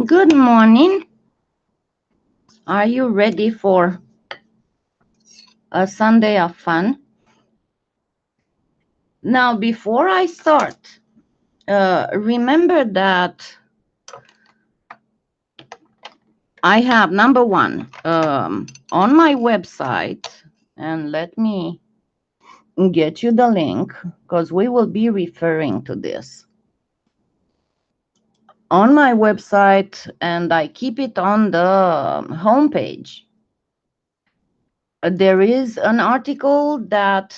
Good morning. Are you ready for a Sunday of fun? Now, before I start, remember that I have number one on my website, and let me get you the link because we will be referring to this on my website, and I keep it on the homepage. There is an article that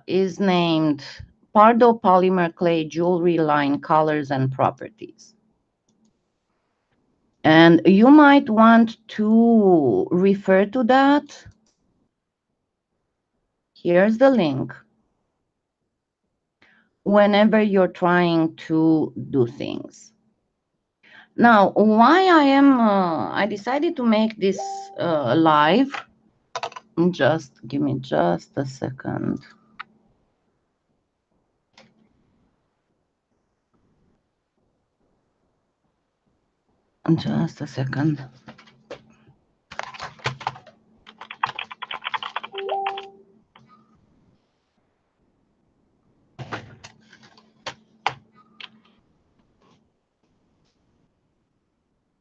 is named Pardo Polymer Clay Jewelry Line Colors and Properties. And you might want to refer to that. Here's the link. Whenever you're trying to do things. Now, why I decided to make this live. Just give me just a second. Just a second.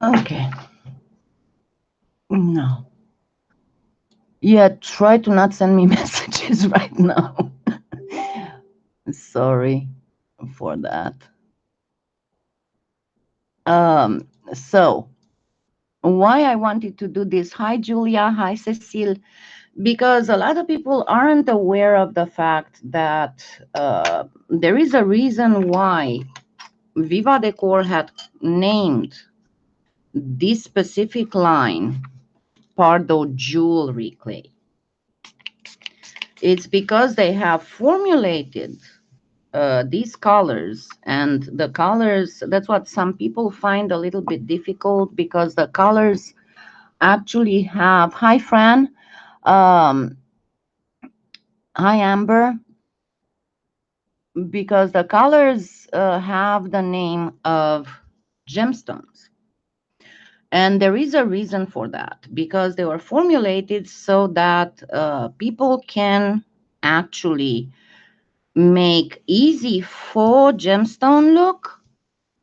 Okay. No. Yeah, try to not send me messages right now. Sorry for that. So why I wanted to do this. Hi, Julia. Hi, Cecile. Because a lot of people aren't aware of the fact that there is a reason why Viva Decor had named this specific line Pardo Jewelry Clay. It's because they have formulated these colors, and the colors, that's what some people find a little bit difficult, because the colors actually have, hi Fran, hi Amber, because the colors have the name of gemstones. And there is a reason for that, because they were formulated so that people can actually make easy faux gemstone look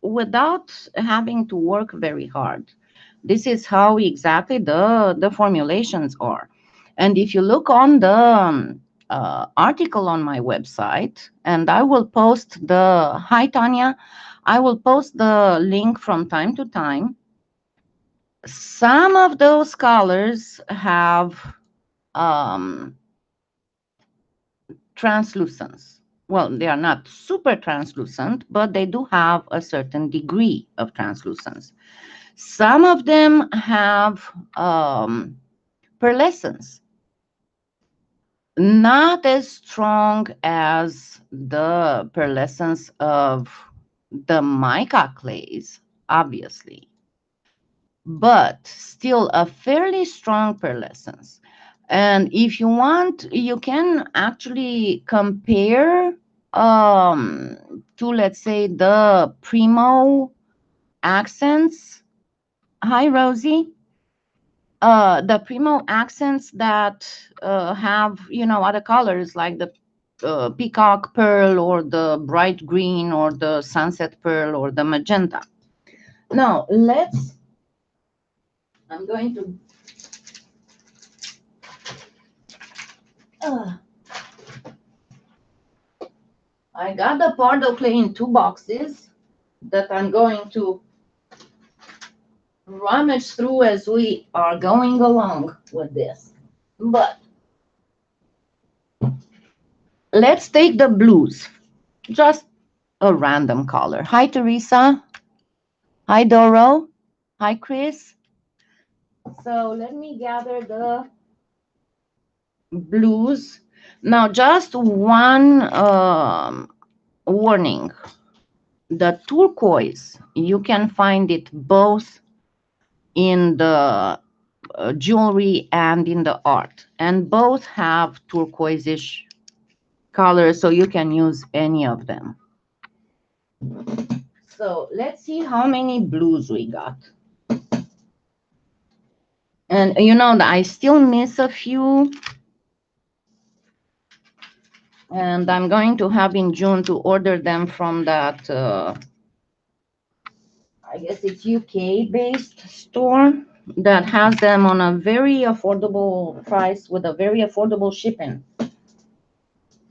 without having to work very hard. This is how exactly the formulations are. And if you look on the article on my website, and I will post the, hi Tanya, I will post the link from time to time. Some of those colors have translucence. Well, they are not super translucent, but they do have a certain degree of translucence. Some of them have pearlescence, not as strong as the pearlescence of the mica clays, obviously, but still a fairly strong pearlescence. And if you want, you can actually compare to, let's say, the Primo accents. Hi, Rosie. The Primo accents that have, you know, other colors like the peacock pearl or the bright green or the sunset pearl or the magenta. Now, I'm going to I got the Pardo clay in 2 boxes that I'm going to rummage through as we are going along with this. But let's take the blues, just a random color. Hi, Teresa. Hi, Doro. Hi, Chris. So let me gather the blues. Now, just one warning. The turquoise, you can find it both in the jewelry and in the art, and both have turquoise-ish colors, so you can use any of them. So let's see how many blues we got. And you know, I still miss a few. And I'm going to have in June to order them from that, I guess it's UK-based store that has them on a very affordable price with a very affordable shipping.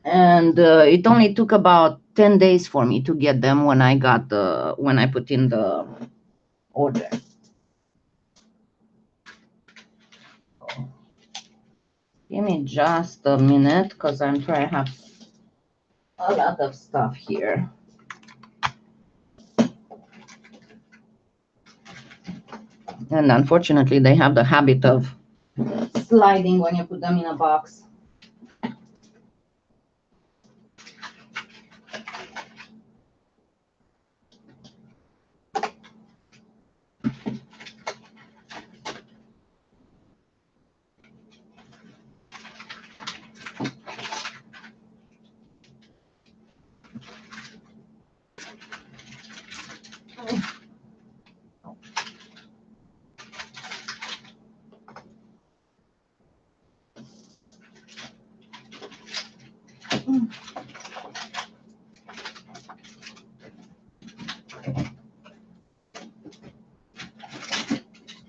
And it only took about 10 days for me to get them when I put in the order. Give me just a minute because I'm trying to have a lot of stuff here. And unfortunately, they have the habit of sliding when you put them in a box.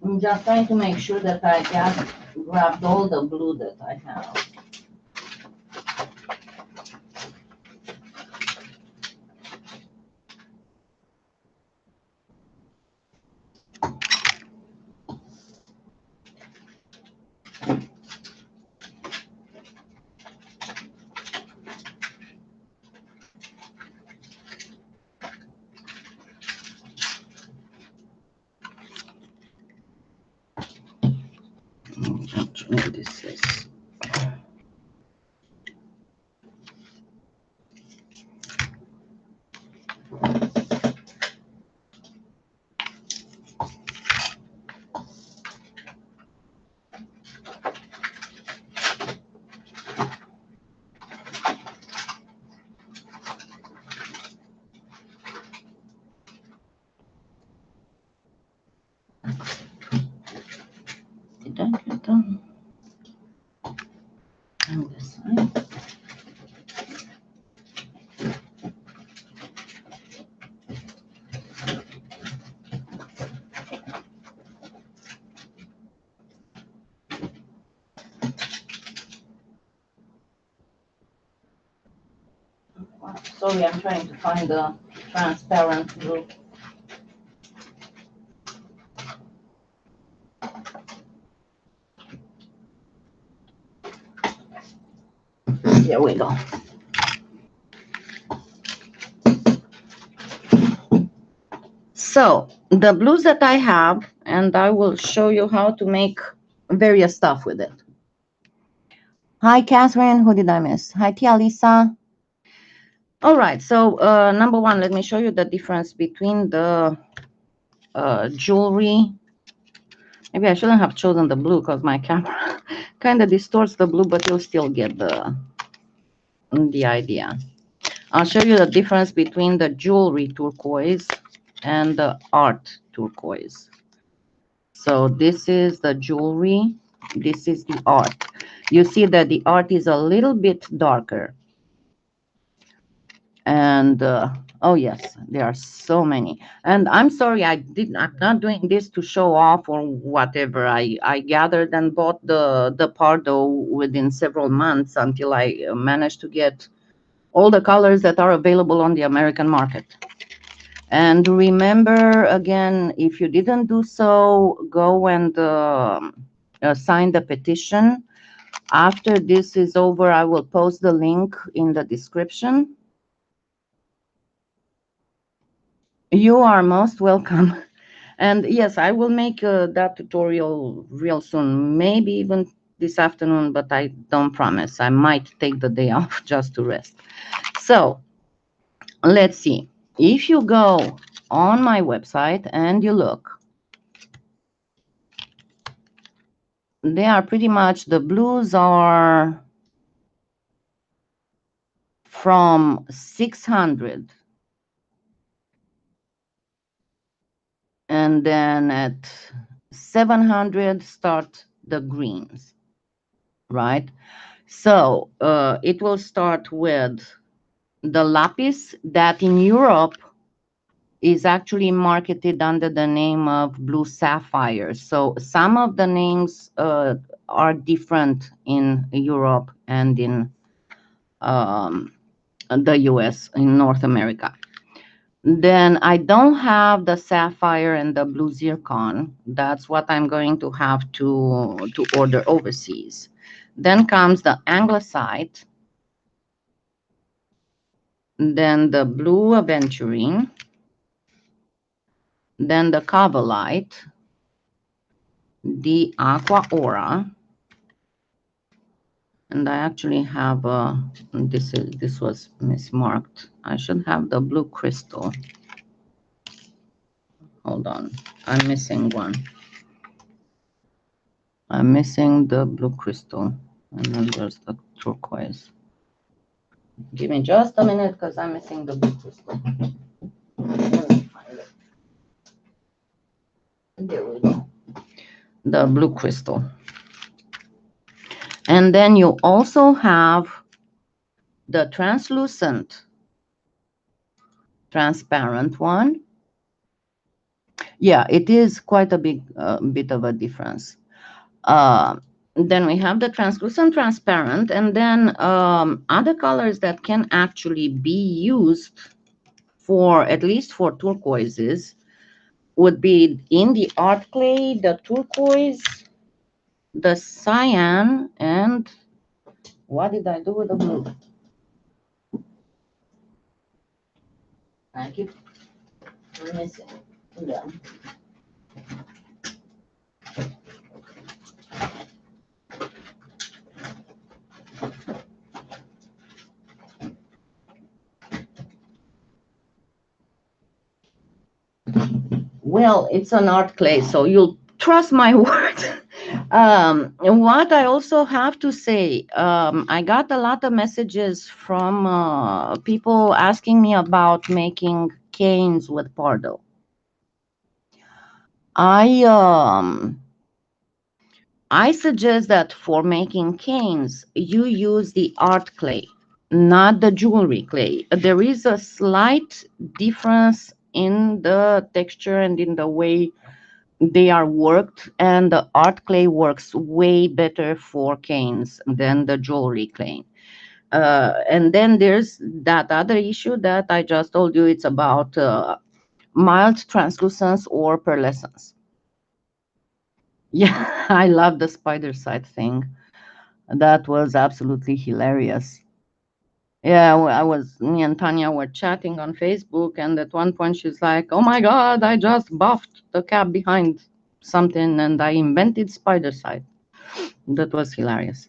I'm just trying to make sure that I grabbed all the blue that I have. Actually, this is. Did I get them? On this side. Sorry, I'm trying to find the transparent blue. Here we go. So the blues that I have, and I will show you how to make various stuff with it. Hi, Catherine. Who did I miss? Hi, Tia Lisa. All right. So number one, let me show you the difference between the jewelry. Maybe I shouldn't have chosen the blue because my camera kind of distorts the blue, but you'll still get the idea. I'll show you the difference between the jewelry turquoise and the art turquoise. So this is the jewelry. This is the art. You see that the art is a little bit darker. And oh yes, there are so many. And I'm sorry, I'm not doing this to show off or whatever. I gathered and bought the Pardo within several months until I managed to get all the colors that are available on the American market. And remember, again, if you didn't do so, go and sign the petition. After this is over, I will post the link in the description. You are most welcome. And yes, I will make that tutorial real soon, maybe even this afternoon, but I don't promise. I might take the day off just to rest. So let's see. If you go on my website and you look, they are pretty much, the blues are from 600 and then at 700 start the greens, right? So it will start with the Lapis that in Europe is actually marketed under the name of blue sapphire. So some of the names are different in Europe and in the US, in North America. Then I don't have the sapphire and the blue zircon. That's what I'm going to have to order overseas. Then comes the Anglicite, then the blue aventurine, then the Cabochon, the aqua aura, and I actually have this was mismarked. I should have the blue crystal. Hold on, I'm missing one. I'm missing the blue crystal, and then there's the turquoise. Give me just a minute because I'm missing the blue crystal. There we go. The blue crystal. And then you also have the translucent, transparent one. Yeah, it is quite a big bit of a difference. Then we have the translucent, transparent, and then other colors that can actually be used for, at least for turquoises, would be in the art clay, the turquoise, the cyan, and what did I do with the blue? I keep missing them. Well, it's an art clay, so you'll trust my word. And what I also have to say, I got a lot of messages from people asking me about making canes with Pardo. I suggest that for making canes, you use the art clay, not the jewelry clay. There is a slight difference in the texture and in the way they are worked, and the art clay works way better for canes than the jewelry clay. And then there's that other issue that I just told you. It's about mild translucence or pearlescence. Yeah, I love the spider side thing. That was absolutely hilarious. Yeah, me and Tanya were chatting on Facebook, and at one point she's like, "Oh my God, I just buffed the cap behind something and I invented spider side." That was hilarious.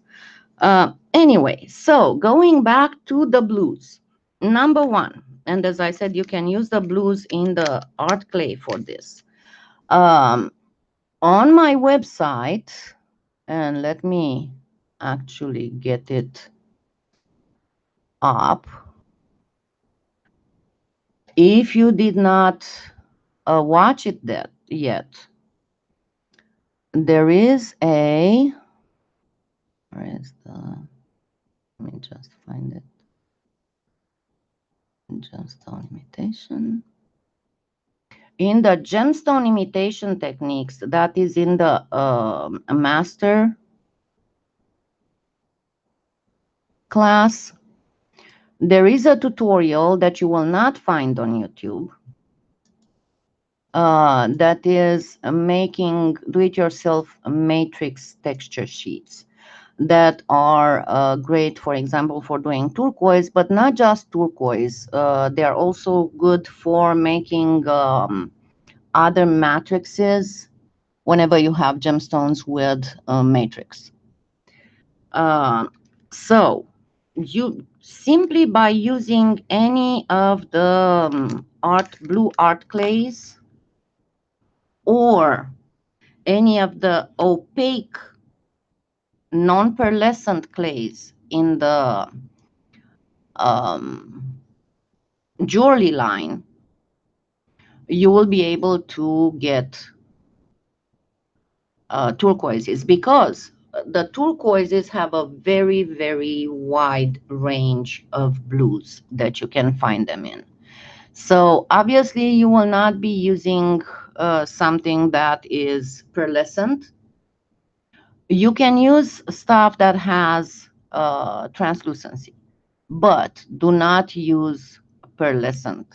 Anyway, so going back to the blues. Number one, and as I said, you can use the blues in the art clay for this. On my website, and let me actually get it up. If you did not watch it yet, there is a, where is the, let me just find it. Gemstone imitation. In the gemstone imitation techniques, that is in the master class, there is a tutorial that you will not find on YouTube. That is making do-it-yourself matrix texture sheets that are great, for example, for doing turquoise, but not just turquoise. They are also good for making other matrices whenever you have gemstones with matrix. So you simply by using any of the blue art clays or any of the opaque non-pearlescent clays in the jewelry line, you will be able to get turquoises, because the turquoises have a very, very wide range of blues that you can find them in. So obviously you will not be using something that is pearlescent. You can use stuff that has translucency, but do not use pearlescent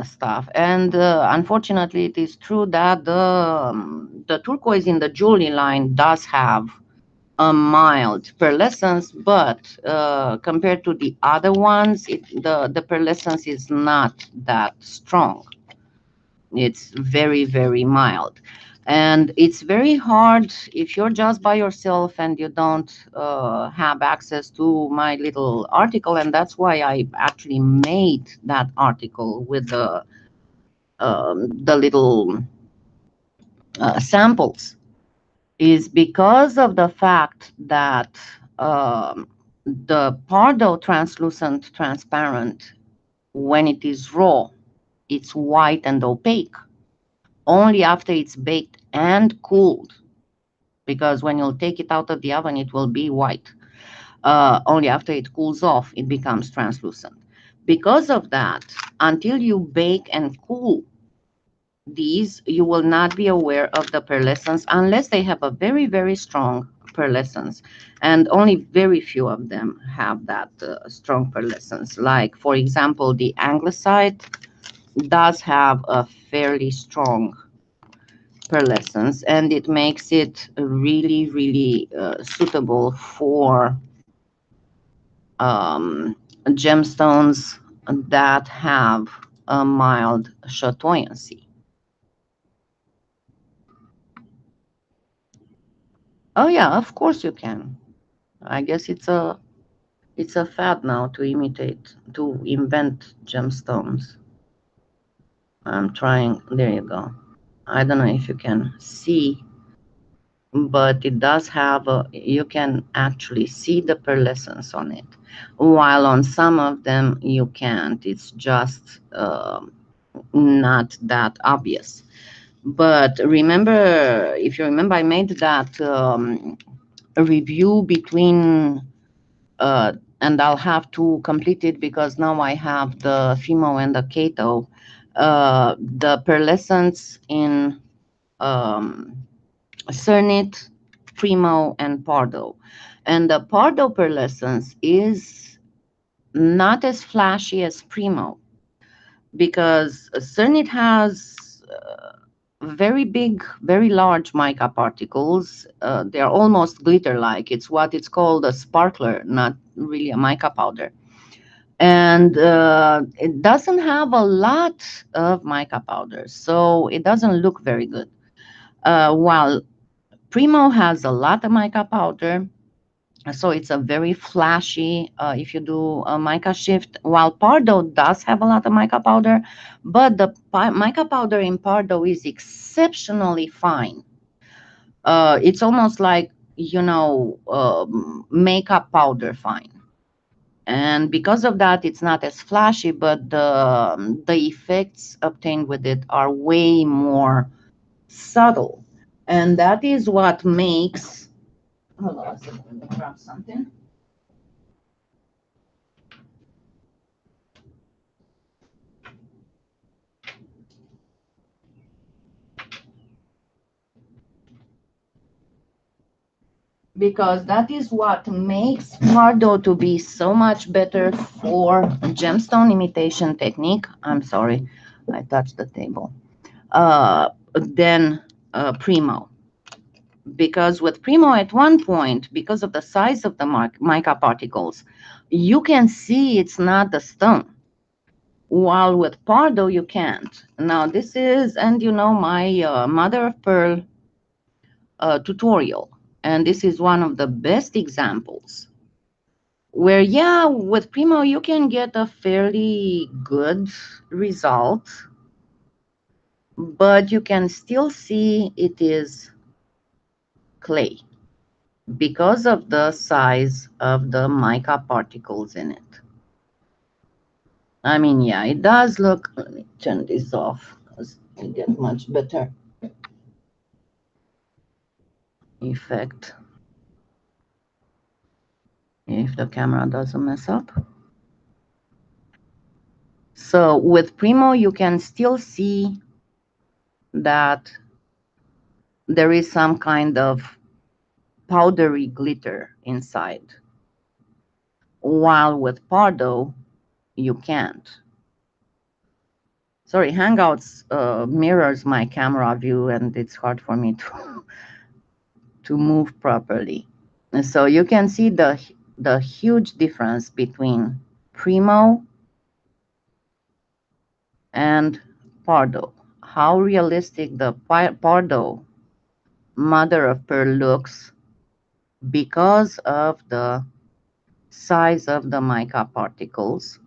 stuff. And unfortunately, it is true that the turquoise in the jewelry line does have a mild pearlescence, but compared to the other ones, the pearlescence is not that strong. It's very, very mild. And it's very hard if you're just by yourself and you don't have access to my little article. And that's why I actually made that article with the little samples, is because of the fact that the Pardo translucent transparent, when it is raw, it's white and opaque. Only after it's baked and cooled, because when you'll take it out of the oven, it will be white. Only after it cools off, it becomes translucent. Because of that, until you bake and cool these, you will not be aware of the pearlescence unless they have a very, very strong pearlescence. And only very few of them have that strong pearlescence. Like, for example, the Anglicite does have a fairly strong pearlescence, and it makes it really, really suitable for gemstones that have a mild chatoyancy. Oh yeah, of course you can. I guess it's a fad now to invent gemstones. I'm trying. There you go. I don't know if you can see, but it does have you can actually see the pearlescence on it, while on some of them you can't. It's just not that obvious. But remember, if you remember, I made that a review between and I'll have to complete it because now I have the Fimo and the Kato, the pearlescence in Cernit, Primo, and Pardo. And the Pardo pearlescence is not as flashy as Primo, because Cernit has very big, very large mica particles. They're almost glitter-like. It's what it's called a sparkler, not really a mica powder. And it doesn't have a lot of mica powder, so it doesn't look very good. While Primo has a lot of mica powder, so it's a very flashy if you do a mica shift, while Pardo does have a lot of mica powder, but the mica powder in Pardo is exceptionally fine. It's almost like, makeup powder fine. And because of that, it's not as flashy, but the effects obtained with it are way more subtle. And that is what makes, hold on a second, let me grab something. Because that is what makes Pardo to be so much better for gemstone imitation technique. I'm sorry, I touched the table. Than Primo. Because with Primo, at one point, because of the size of the mica particles, you can see it's not the stone. While with Pardo, you can't. Now, this is, and my mother of pearl tutorial. And this is one of the best examples where, yeah, with Primo, you can get a fairly good result, but you can still see it is clay because of the size of the mica particles in it. I mean, yeah, it does look, let me turn this off. You get much better effect if the camera doesn't mess up. So with Primo, you can still see that there is some kind of powdery glitter inside, while with Pardo, you can't. Sorry, Hangouts mirrors my camera view, and it's hard for me to move properly. And so you can see the huge difference between Primo and Pardo. How realistic the Pardo mother of pearl looks because of the size of the mica particles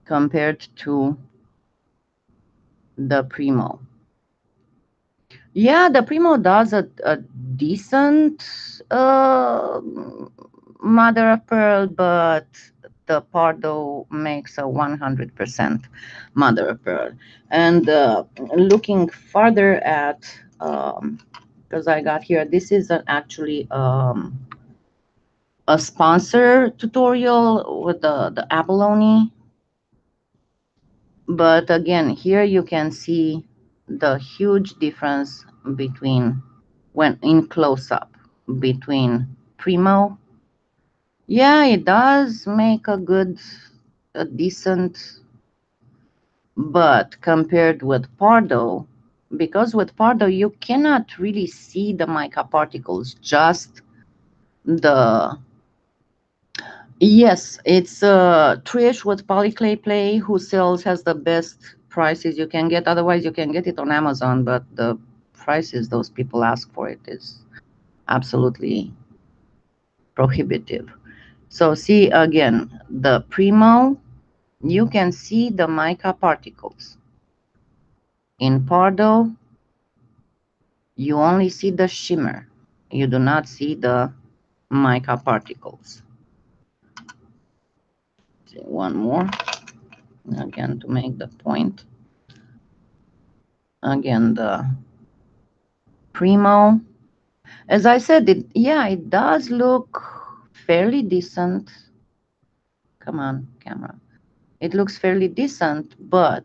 compared to the Primo. Yeah, the Primo does a decent mother of pearl, but the Pardo makes a 100% mother of pearl. And looking further at, because I got here, this is actually a sponsor tutorial with the abalone. But again, here you can see the huge difference between, when in close-up, between Primo. Yeah, it does make a decent, but compared with Pardo, because with Pardo you cannot really see the mica particles, just the, yes, it's Trish with Polyclay Play who has the best prices you can get. Otherwise, you can get it on Amazon, but the prices those people ask for it is absolutely prohibitive. So see again, the Primo, you can see the mica particles. In Pardo, you only see the shimmer. You do not see the mica particles. See, one more, again, to make the point. Again, the Primo, as I said, it does look fairly decent. Come on, camera. It looks fairly decent, but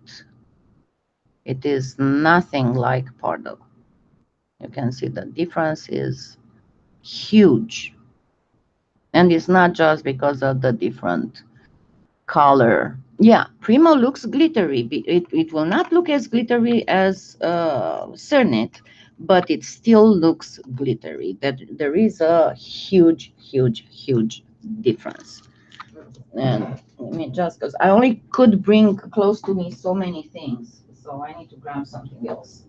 it is nothing like Pardo. You can see the difference is huge. And it's not just because of the different color. Yeah, Primo looks glittery. It will not look as glittery as Cernit, but it still looks glittery. That there is a huge, huge, huge difference. And let me just, because I only could bring close to me so many things, so I need to grab something else.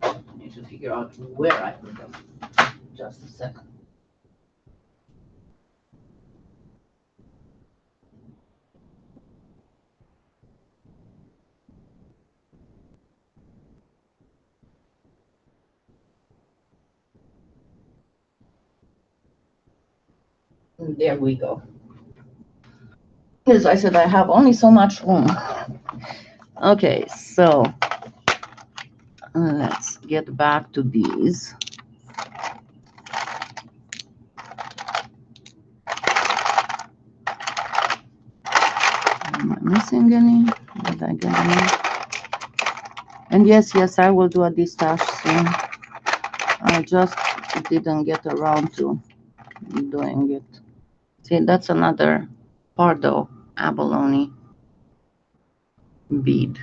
I need to figure out where I put them. Just a second. There we go. As I said, I have only so much room. Okay, so let's get back to these. Am I missing any? Did I get any? And yes, I will do a destash soon. I just didn't get around to doing it. See, that's another Pardo abalone bead.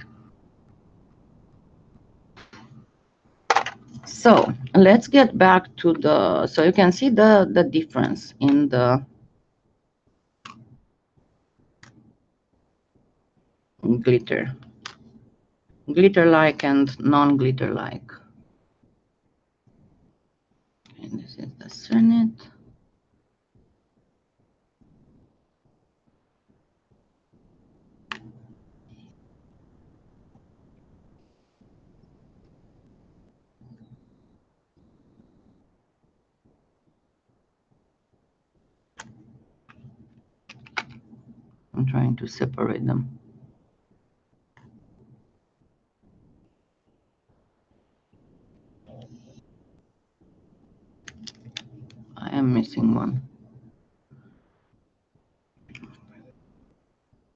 So let's get back to the, so you can see the difference in the glitter. Glitter-like and non-glitter-like. And this is the Cernit. trying to separate them. I am missing one.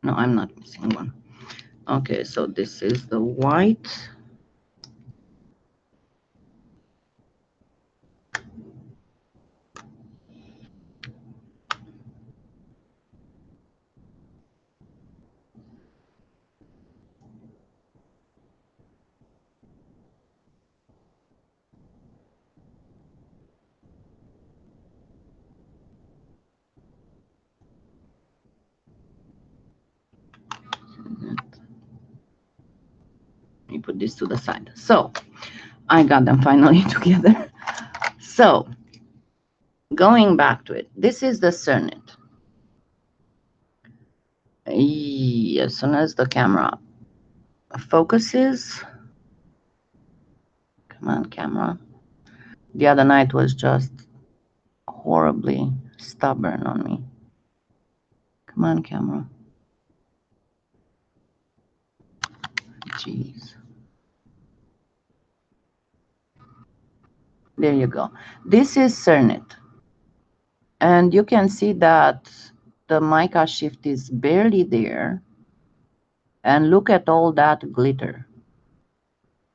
No, I'm not missing one. Okay, so this is the white. Let me put this to the side. So I got them finally together. So going back to it, this is the Cernet. As soon as the camera focuses, come on, camera. The other night was just horribly stubborn on me. Come on, camera. Jeez. There you go. This is Cernet. And you can see that the mica shift is barely there. And look at all that glitter.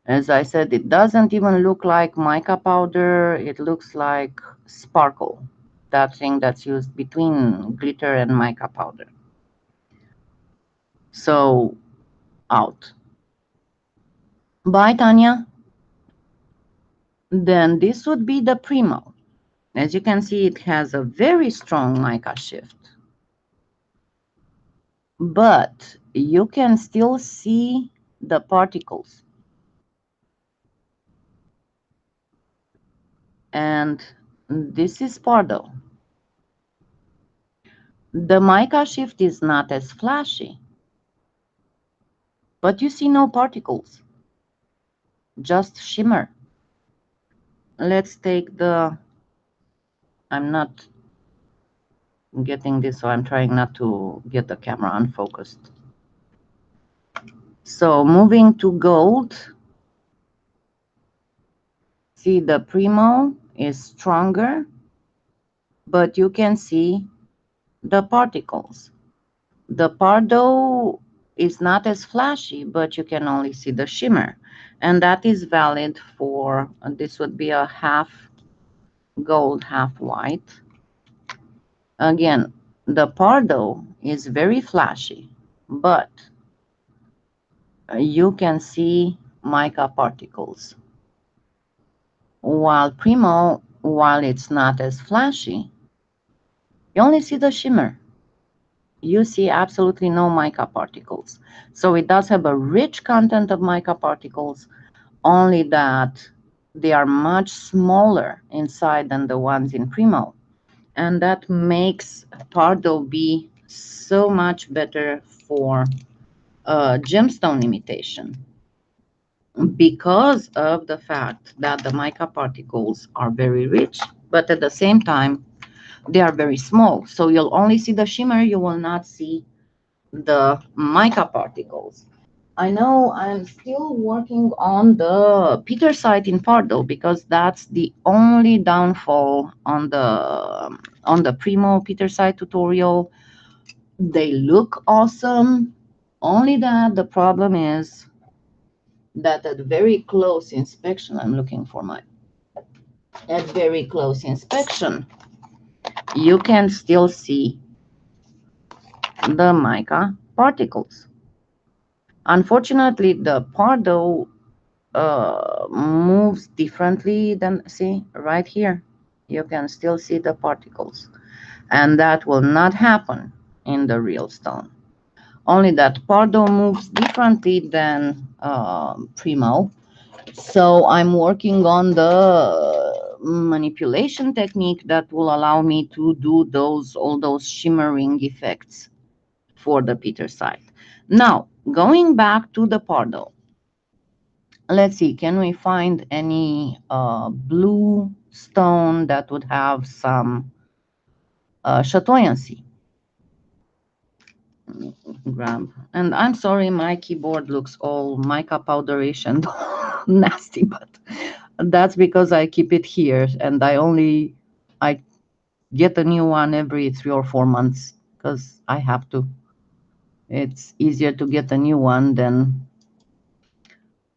As I said, it doesn't even look like mica powder. It looks like sparkle, that thing that's used between glitter and mica powder. So, out. Bye, Tanya. Then this would be the Primo. As you can see, it has a very strong mica shift. But you can still see the particles. And this is Pardo. The mica shift is not as flashy, but you see no particles, just shimmer. Let's take the, I'm not getting this, so I'm trying not to get the camera unfocused. So moving to gold, see the Primo is stronger, but you can see the particles. The Pardo is not as flashy, but you can only see the shimmer. And that is valid for, this would be a half gold, half white. Again, the Pardo is very flashy, but you can see mica particles. While Primo, while it's not as flashy, you only see the shimmer. You see absolutely no mica particles. So it does have a rich content of mica particles, only that they are much smaller inside than the ones in Primo. And that makes Pardo be so much better for gemstone imitation, because of the fact that the mica particles are very rich, but at the same time, they are very small. So you'll only see the shimmer, you will not see the mica particles. I know I'm still working on the Petersite in Pardo, because that's the only downfall on the Primo Petersite tutorial. They look awesome, only that the problem is that at very close inspection, I'm looking for my, at very close inspection, you can still see the mica particles. Unfortunately, the Pardo moves differently than, see, right here. You can still see the particles. And that will not happen in the real stone. Only that Pardo moves differently than Primo. So I'm working on the manipulation technique that will allow me to do all those shimmering effects for the Petersite. Now, going back to the Pardo, let's see, can we find any blue stone that would have some chatoyancy? grab. And I'm sorry, my keyboard looks all mica powderish and nasty, but that's because I keep it here, and I get a new one every 3 or 4 months because I have to. It's easier to get a new one than.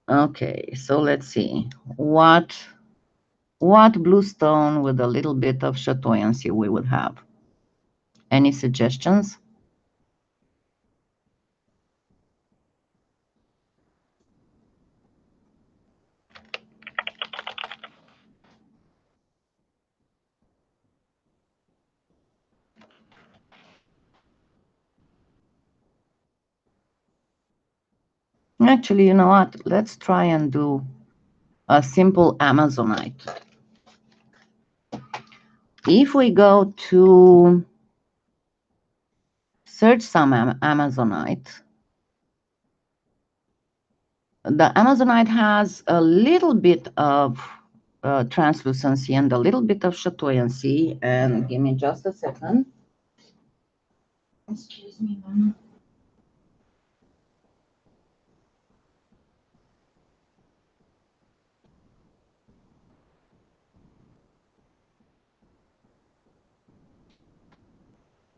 Okay, so let's see what blue stone with a little bit of chatoyancy we would have. Any suggestions? Actually, you know what? Let's try and do a simple Amazonite. If we go to search some Amazonite, the Amazonite has a little bit of translucency and a little bit of chatoyancy. And give me just a second. Excuse me, Mama.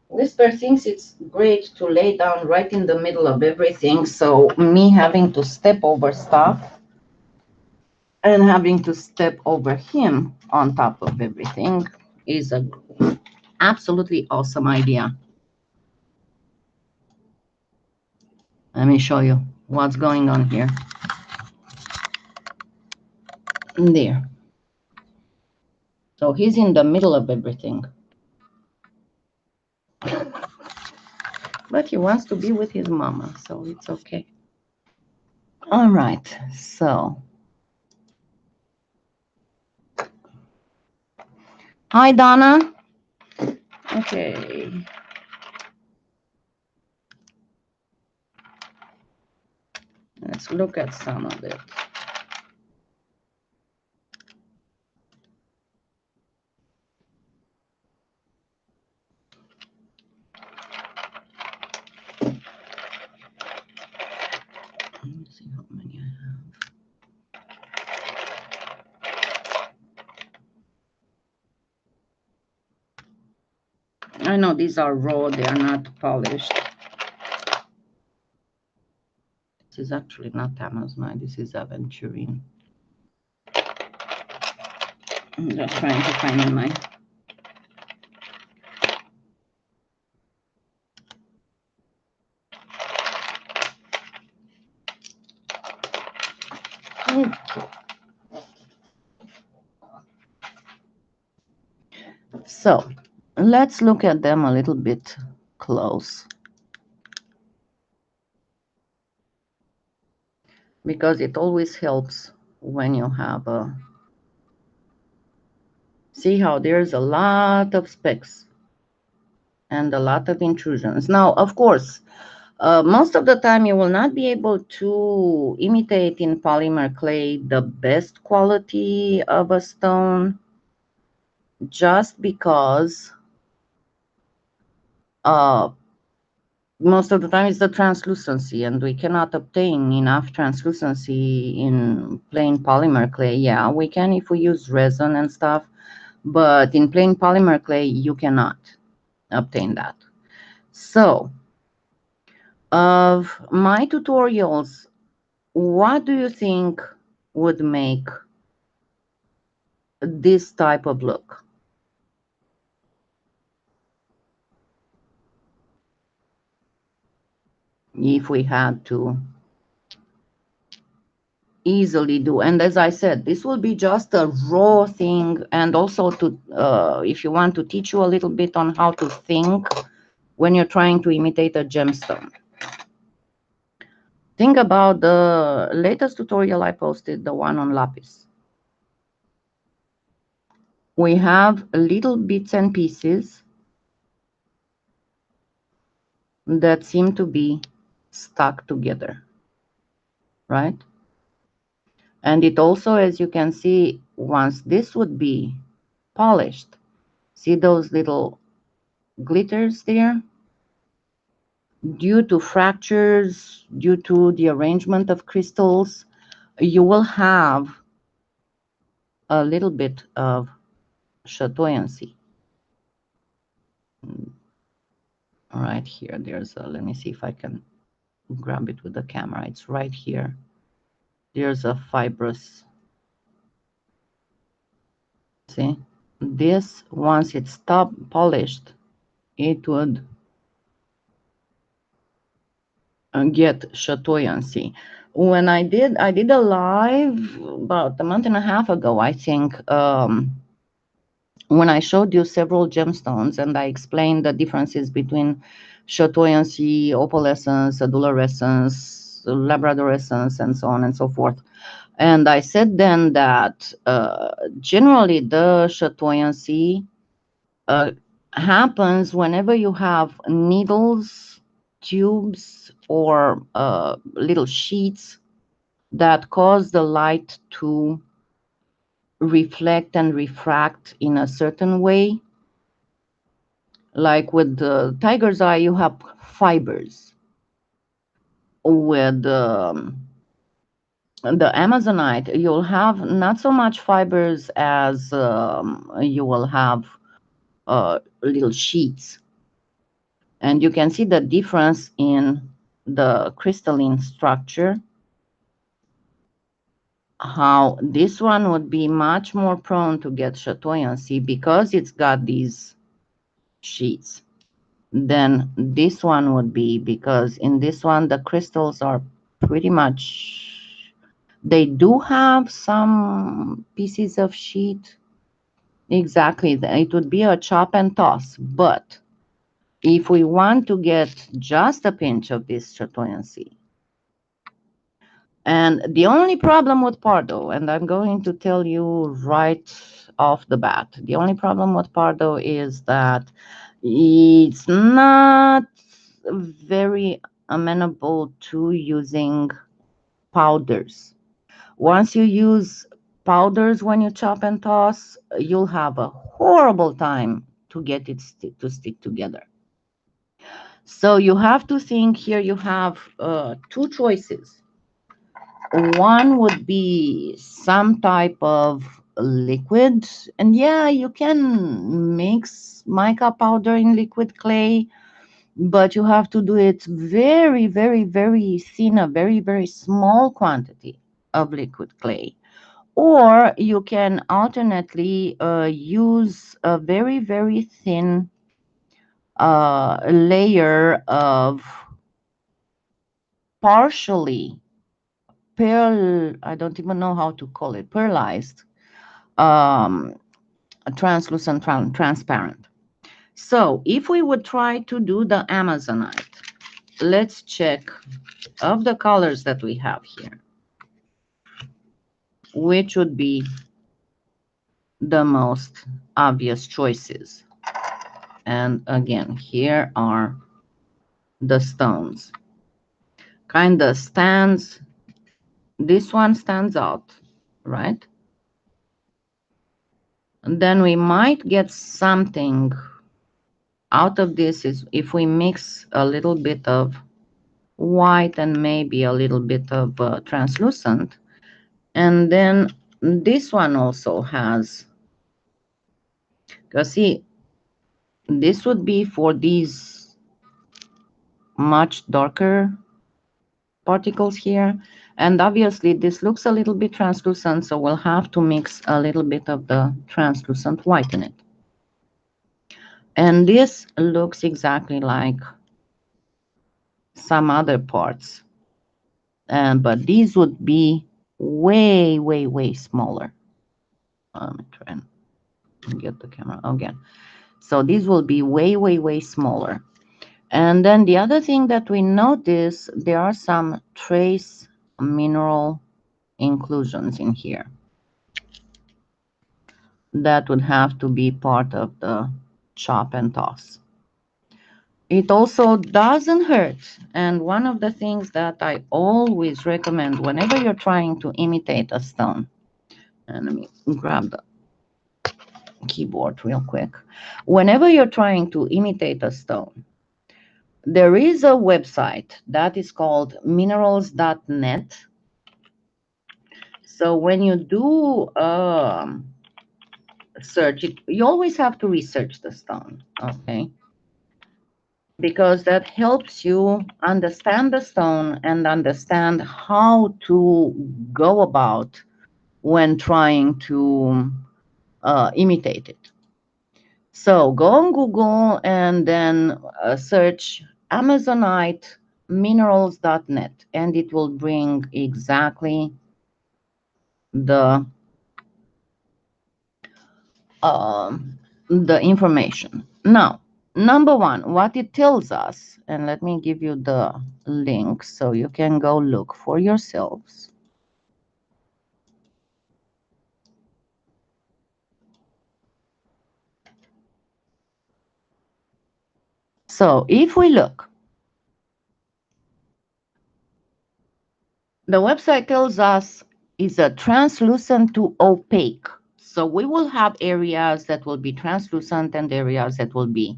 Whisper thinks it's great to lay down right in the middle of everything, so me having to step over stuff and having to step over him on top of everything is a absolutely awesome idea. Let me show you what's going on here. There. So he's in the middle of everything. But he wants to be with his mama, so it's okay. All right, so. Hi, Donna. Okay. Let's look at some of it. Let me see how many I have. I know these are raw, they are not polished. This is actually not Amazonite, this is aventurine. I'm just trying to find in my. So let's look at them a little bit close, because it always helps when you have a. See how there's a lot of specks and a lot of intrusions. Now, of course, most of the time you will not be able to imitate in polymer clay the best quality of a stone, just because most of the time it's the translucency, and we cannot obtain enough translucency in plain polymer clay. Yeah, we can if we use resin and stuff, but in plain polymer clay you cannot obtain that. So of my tutorials, what do you think would make this type of look? If we had to easily do, and as I said, this will be just a raw thing, and also to if you want to teach you a little bit on how to think when you're trying to imitate a gemstone. Think about the latest tutorial I posted, the one on Lapis. We have little bits and pieces that seem to be stuck together, right? And it also, as you can see, once this would be polished, see those little glitters there? due to fractures, due to the arrangement of crystals, you will have a little bit of chatoyancy. Right here, there's a, let me see if I can grab it with the camera. It's right here. There's a fibrous. See, this, once it's stopped polished, it would get chatoyancy. When I did a live about a month and a half ago, I think, when I showed you several gemstones and I explained the differences between chatoyancy, opalescence, adulorescence, labradorescence, and so on and so forth. And I said then that generally the chatoyancy happens whenever you have needles, tubes, or little sheets that cause the light to reflect and refract in a certain way. Like with the tiger's eye, you have fibers. With the Amazonite, you'll have not so much fibers as you will have little sheets. And you can see the difference in the crystalline structure, how this one would be much more prone to get chatoyancy because it's got these sheets than this one would be, because in this one the crystals are pretty much, they do have some pieces of sheet. Exactly, it would be a chop and toss, but if we want to get just a pinch of this chatoyancy, and the only problem with Pardo, and I'm going to tell you right off the bat, the only problem with Pardo is that it's not very amenable to using powders. Once you use powders when you chop and toss, you'll have a horrible time to get it to stick together. So you have to think here, you have two choices. One would be some type of liquid, and yeah, you can mix mica powder in liquid clay, but you have to do it very, very, very thin, a very, very small quantity of liquid clay. Or you can alternately use a very, very thin layer of partially I don't even know how to call it, pearlized, um, translucent, transparent. So if we would try to do the Amazonite, let's check of the colors that we have here, which would be the most obvious choices. And again, here are the stones. Kind of stands, this one stands out, right? And then we might get something out of this is if we mix a little bit of white and maybe a little bit of translucent. And then this one also has, because see, this would be for these much darker particles here. And obviously this looks a little bit translucent, so we'll have to mix a little bit of the translucent white in it. And this looks exactly like some other parts. But these would be way, way, way smaller. Let me try and get the camera again. So these will be way, way, way smaller. And then the other thing that we notice, there are some trace mineral inclusions in here. That would have to be part of the chop and toss. It also doesn't hurt. And one of the things that I always recommend whenever you're trying to imitate a stone, and let me grab the keyboard real quick. Whenever you're trying to imitate a stone, there is a website that is called minerals.net. So when you do search it, you always have to research the stone, okay? Because that helps you understand the stone and understand how to go about when trying to imitate it. So go on Google and then search Amazonite minerals.net, and it will bring exactly the the information. Now, number one, what it tells us, and let me give you the link so you can go look for yourselves. So if we look, the website tells us is a translucent to opaque. So we will have areas that will be translucent and areas that will be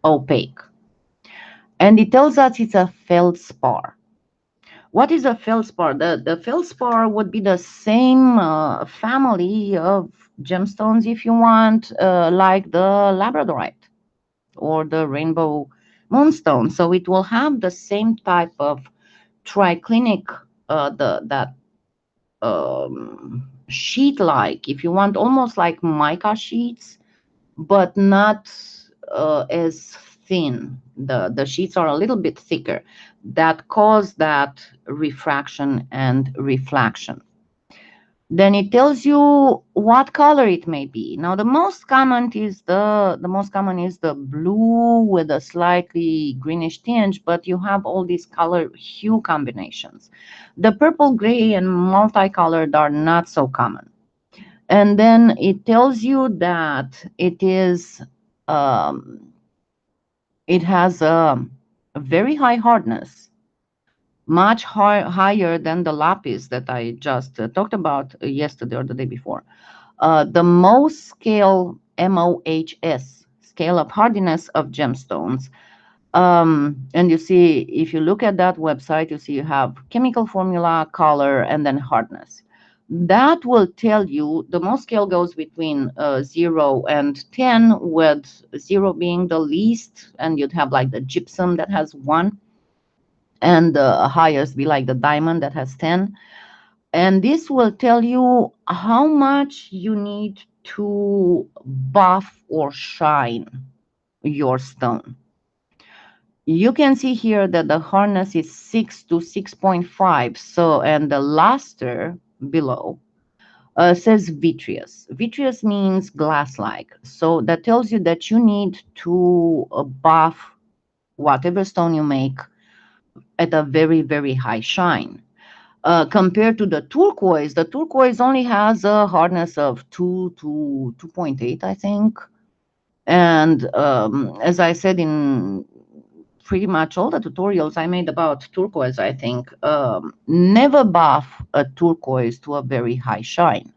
opaque. And it tells us it's a feldspar. What is a feldspar? The feldspar would be the same family of gemstones, if you want, like the labradorite or the rainbow moonstone. So it will have the same type of triclinic, that sheet-like, if you want, almost like mica sheets, but not as thin. The sheets are a little bit thicker that cause that refraction and reflection. Then it tells you what color it may be. Now the most common is the blue with a slightly greenish tinge, but you have all these color hue combinations. The purple, gray, and multicolored are not so common. And then it tells you that um, it has a very high hardness, much higher than the lapis that I just talked about yesterday or the day before. The Mohs scale, MOHS, scale of hardiness of gemstones. And you see, if you look at that website, you see you have chemical formula, color, and then hardness. That will tell you the Mohs scale goes between 0 and 10, with 0 being the least, and you'd have like the gypsum that has 1, and the highest be like the diamond that has 10. And this will tell you how much you need to buff or shine your stone. You can see here that the hardness is 6 to 6.5. So, and the luster below says vitreous. Vitreous means glass-like. So that tells you that you need to buff whatever stone you make at a very, very high shine. Compared to the turquoise only has a hardness of 2 to 2.8, I think. And as I said in pretty much all the tutorials I made about turquoise, I think, never buff a turquoise to a very high shine,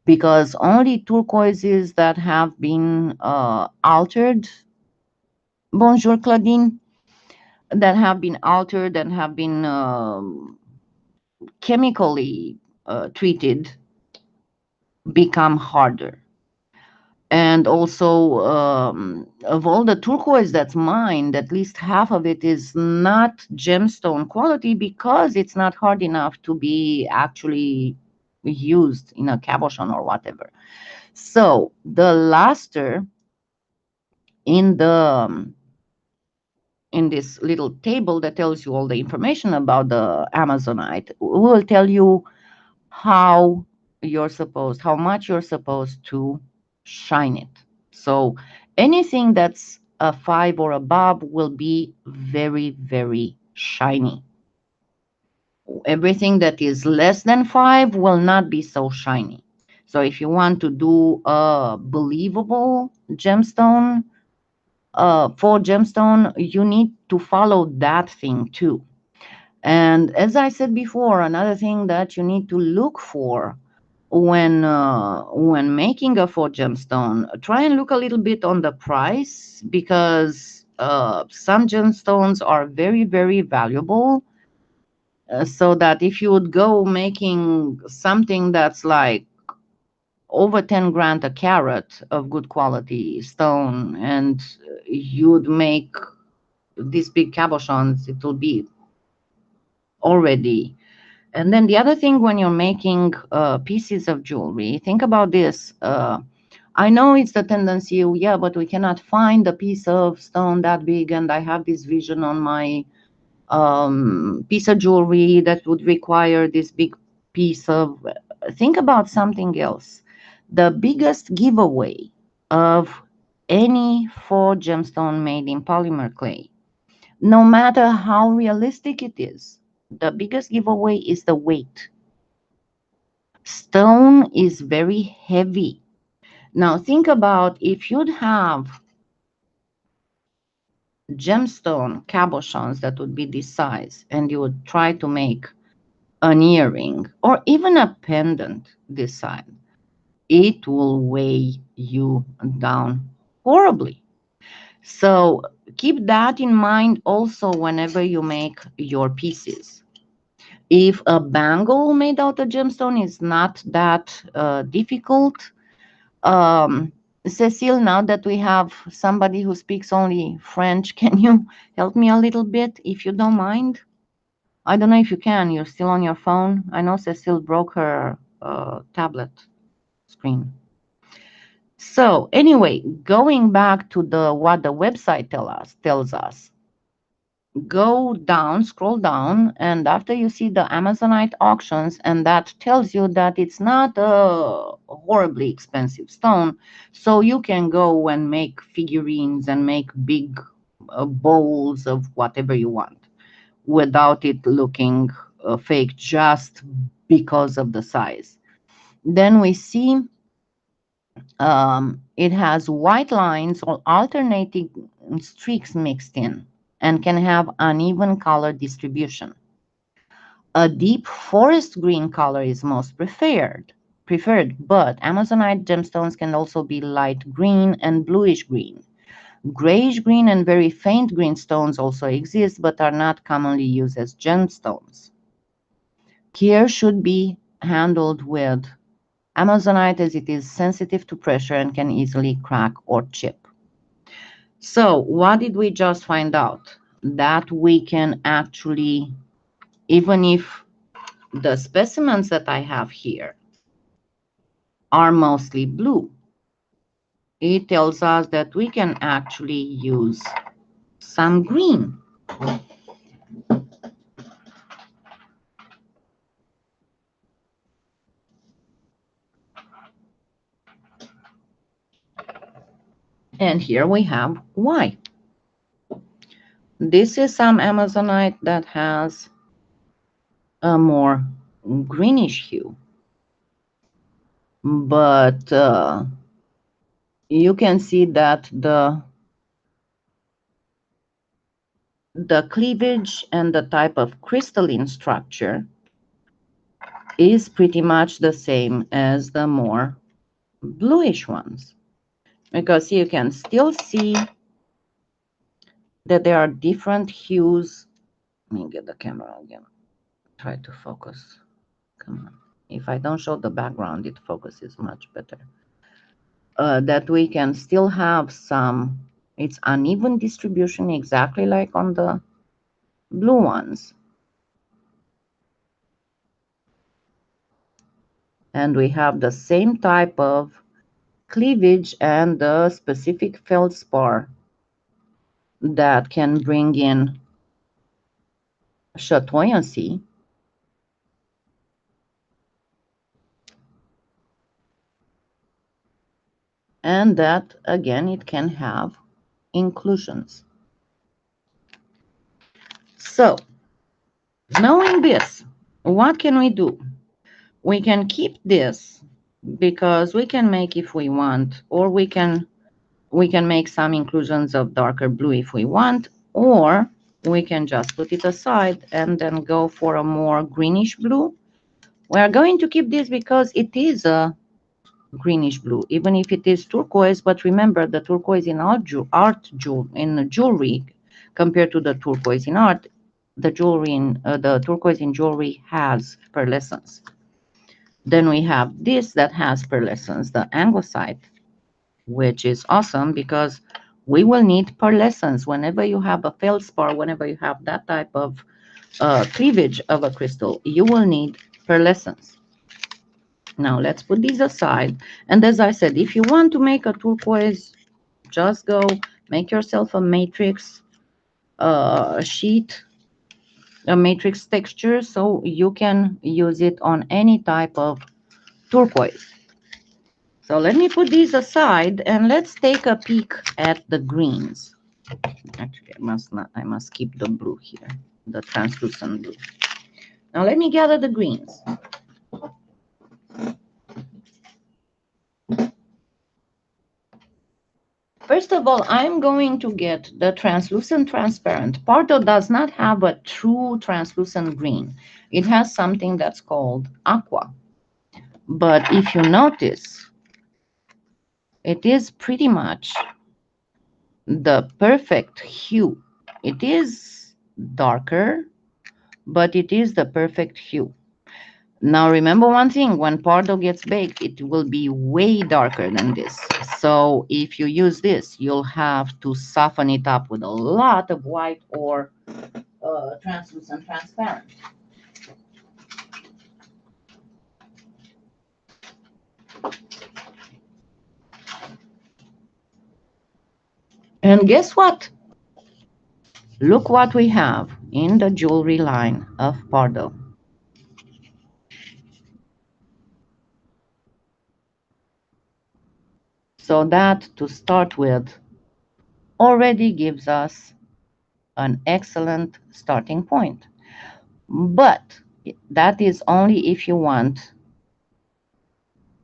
because only turquoises that have been altered, bonjour Claudine, that have been altered and have been chemically treated become harder. And also, of all the turquoise that's mined, at least half of it is not gemstone quality because it's not hard enough to be actually used in a cabochon or whatever. So the luster in the in this little table that tells you all the information about the Amazonite will tell you how how much you're supposed to shine it. So anything that's a 5 or above will be very, very shiny. Everything that is less than 5 will not be so shiny. So if you want to do a believable gemstone, for gemstone, you need to follow that thing too. And as I said before, another thing that you need to look for when making a faux gemstone, try and look a little bit on the price, because some gemstones are very, very valuable. So that if you would go making something that's like over 10 grand a carat of good quality stone, and you'd make these big cabochons, it will be already. And then the other thing, when you're making pieces of jewelry, think about this. I know it's the tendency, oh, yeah, but we cannot find a piece of stone that big, and I have this vision on my piece of jewelry that would require this big piece of. Think about something else. The biggest giveaway of any faux gemstone made in polymer clay, no matter how realistic it is, the biggest giveaway is the weight. Stone is very heavy. Now think about if you'd have gemstone cabochons that would be this size, and you would try to make an earring or even a pendant this size, it will weigh you down horribly. So keep that in mind also whenever you make your pieces. If a bangle made out of gemstone is not that difficult, um, Cecile, now that we have somebody who speaks only French, can you help me a little bit, if you don't mind? I don't know if you can. You're still on your phone. I know Cecile broke her tablet screen. So anyway, going back to the what the website tells us, go down, scroll down, and after you see the Amazonite auctions, and that tells you that it's not a horribly expensive stone, so you can go and make figurines and make big bowls of whatever you want without it looking fake just because of the size. Then we see it has white lines or alternating streaks mixed in and can have uneven color distribution. A deep forest green color is most preferred, but Amazonite gemstones can also be light green and bluish green. Grayish green and very faint green stones also exist, but are not commonly used as gemstones. Care should be handled with Amazonite, as it is sensitive to pressure and can easily crack or chip. So what did we just find out? That we can actually, even if the specimens that I have here are mostly blue, it tells us that we can actually use some green. And here we have white. This is some Amazonite that has a more greenish hue. But you can see that the cleavage and the type of crystalline structure is pretty much the same as the more bluish ones, because you can still see that there are different hues. Let me get the camera again. Try to focus. Come on. If I don't show the background, it focuses much better. That we can still have some, it's uneven distribution exactly like on the blue ones. And we have the same type of cleavage and the specific feldspar that can bring in chatoyancy. And that, again, it can have inclusions. So, knowing this, what can we do? We can keep this because we can make if we want, or we can make some inclusions of darker blue if we want, or we can just put it aside and then go for a more greenish blue. We are going to keep this because it is a greenish blue, even if it is turquoise. But remember, the turquoise in in jewelry compared to the turquoise in art, the turquoise in jewelry has pearlescence. Then we have this that has pearlescence, the angosite, which is awesome because we will need pearlescence whenever you have a feldspar, whenever you have that type of cleavage of a crystal, you will need pearlescence. Now let's put these aside. And as I said, if you want to make a turquoise, just go make yourself a matrix sheet, a matrix texture, so you can use it on any type of turquoise. So let me put these aside and let's take a peek at the greens. Actually, I must keep the blue here, the translucent blue. Now let me gather the greens. First of all, I'm going to get the translucent transparent. Pardo does not have a true translucent green. It has something that's called aqua. But if you notice, it is pretty much the perfect hue. It is darker, but it is the perfect hue. Now remember one thing, when Pardo gets baked, it will be way darker than this. So if you use this, you'll have to soften it up with a lot of white or translucent transparent. And guess what? Look what we have in the jewelry line of Pardo. So that, to start with, already gives us an excellent starting point. But that is only if you want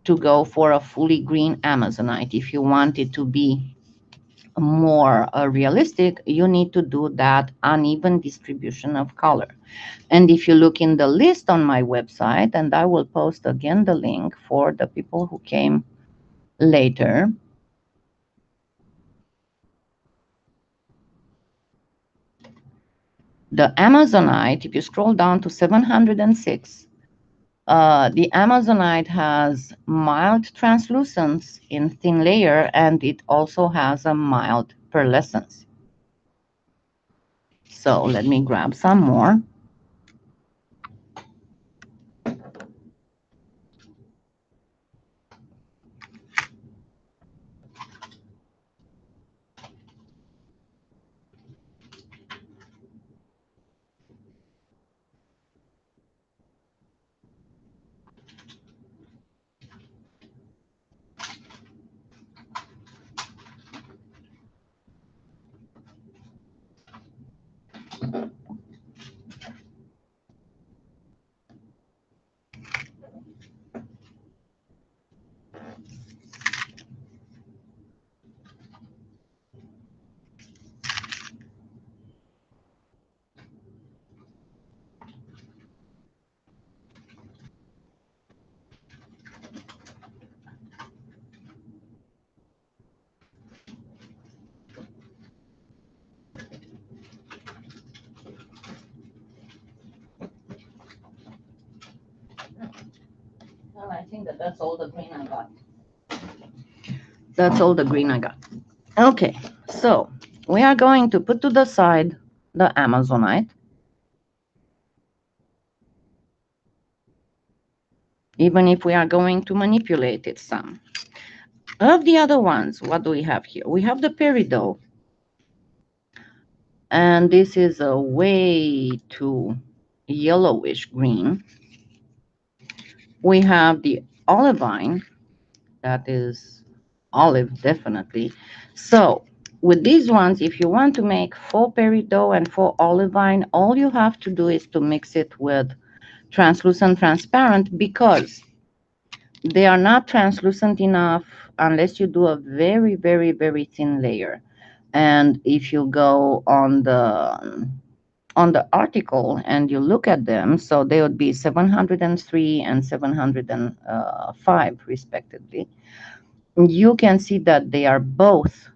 to go for a fully green Amazonite. If you want it to be more realistic, you need to do that uneven distribution of color. And if you look in the list on my website, and I will post again the link for the people who came later, the Amazonite, if you scroll down to 706, the Amazonite has mild translucence in thin layer, and it also has a mild pearlescence. So let me grab some more. Well, I think that's all the green I got. That's all the green I got. Okay, so we are going to put to the side the Amazonite. Even if we are going to manipulate it some. Of the other ones, what do we have here? We have the Peridot. And this is a way too yellowish green. We have the olivine. That is olive, definitely. So with these ones, if you want to make faux peridot and faux olivine, all you have to do is to mix it with translucent transparent, because they are not translucent enough unless you do a very, very, very thin layer. And if you go on the on the article and you look at them, so they would be 703 and 705 respectively, you can see that they are both,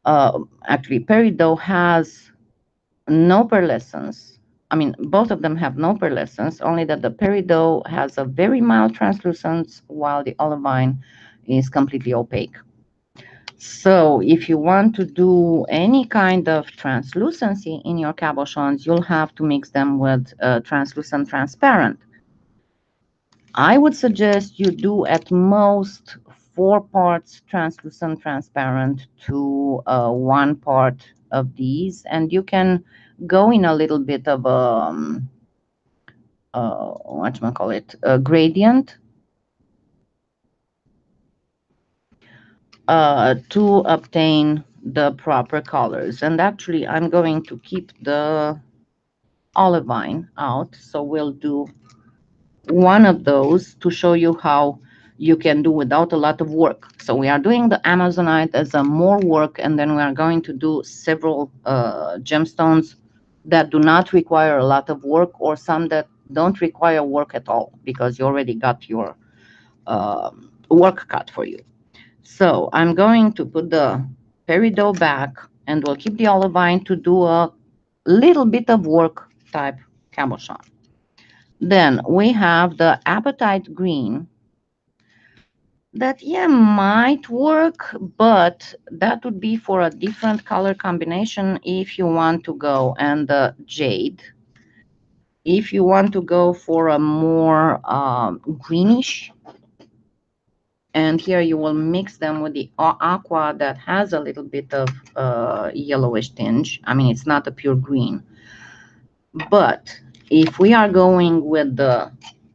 actually Peridot has no pearlescence. I mean, both of them have no pearlescence, only that the Peridot has a very mild translucence while the olivine is completely opaque. So if you want to do any kind of translucency in your cabochons, you'll have to mix them with translucent transparent. I would suggest you do at most 4 parts translucent transparent to 1 part of these, and you can go in a little bit of whatchamacallit, a gradient to obtain the proper colors. And actually, I'm going to keep the olivine out, so we'll do one of those to show you how you can do without a lot of work. So we are doing the Amazonite as a more work, and then we are going to do several gemstones that do not require a lot of work, or some that don't require work at all because you already got your work cut for you. So I'm going to put the peridot back, and we'll keep the olivine to do a little bit of work type cabochon. Then we have the apatite green that, yeah, might work, but that would be for a different color combination if you want to go. And the jade, if you want to go for a more greenish, and here you will mix them with the aqua that has a little bit of yellowish tinge. I mean, it's not a pure green. But if we are going with the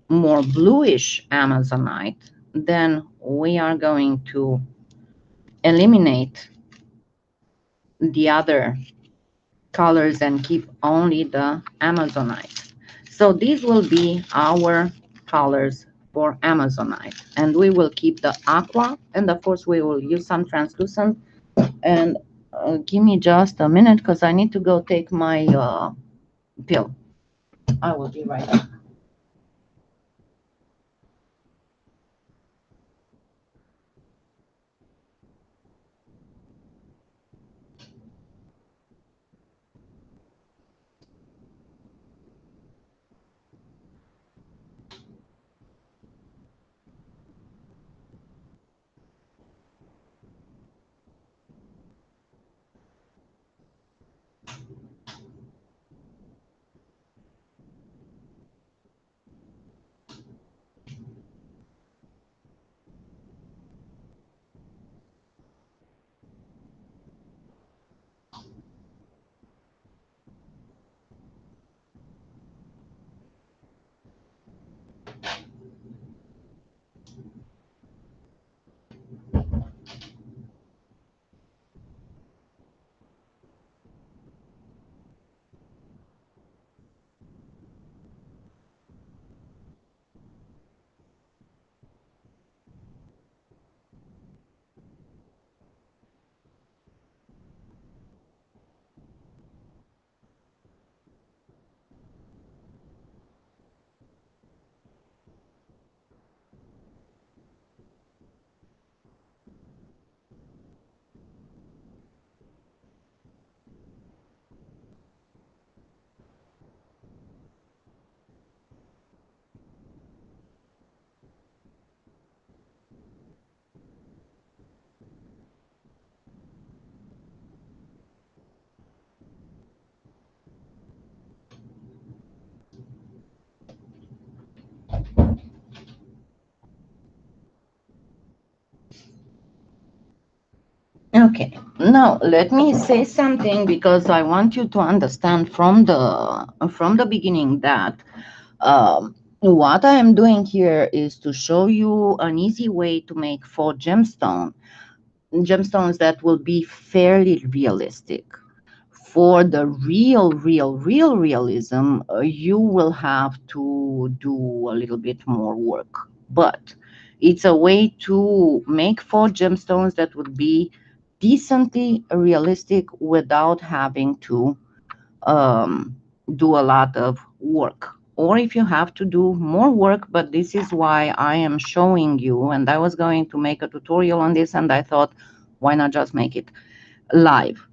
more bluish Amazonite, then we are going to eliminate the other colors and keep only the Amazonite. So these will be our colors for Amazonite. And we will keep the aqua, and of course we will use some translucent. And give me just a minute because I need to go take my pill. I will be right back. Okay, now let me say something because I want you to understand from the beginning that what I am doing here is to show you an easy way to make faux gemstones that will be fairly realistic. For the real realism, you will have to do a little bit more work. But it's a way to make faux gemstones that would be decently realistic without having to do a lot of work. Or if you have to do more work, but this is why I am showing you, and I was going to make a tutorial on this, and I thought, why not just make it live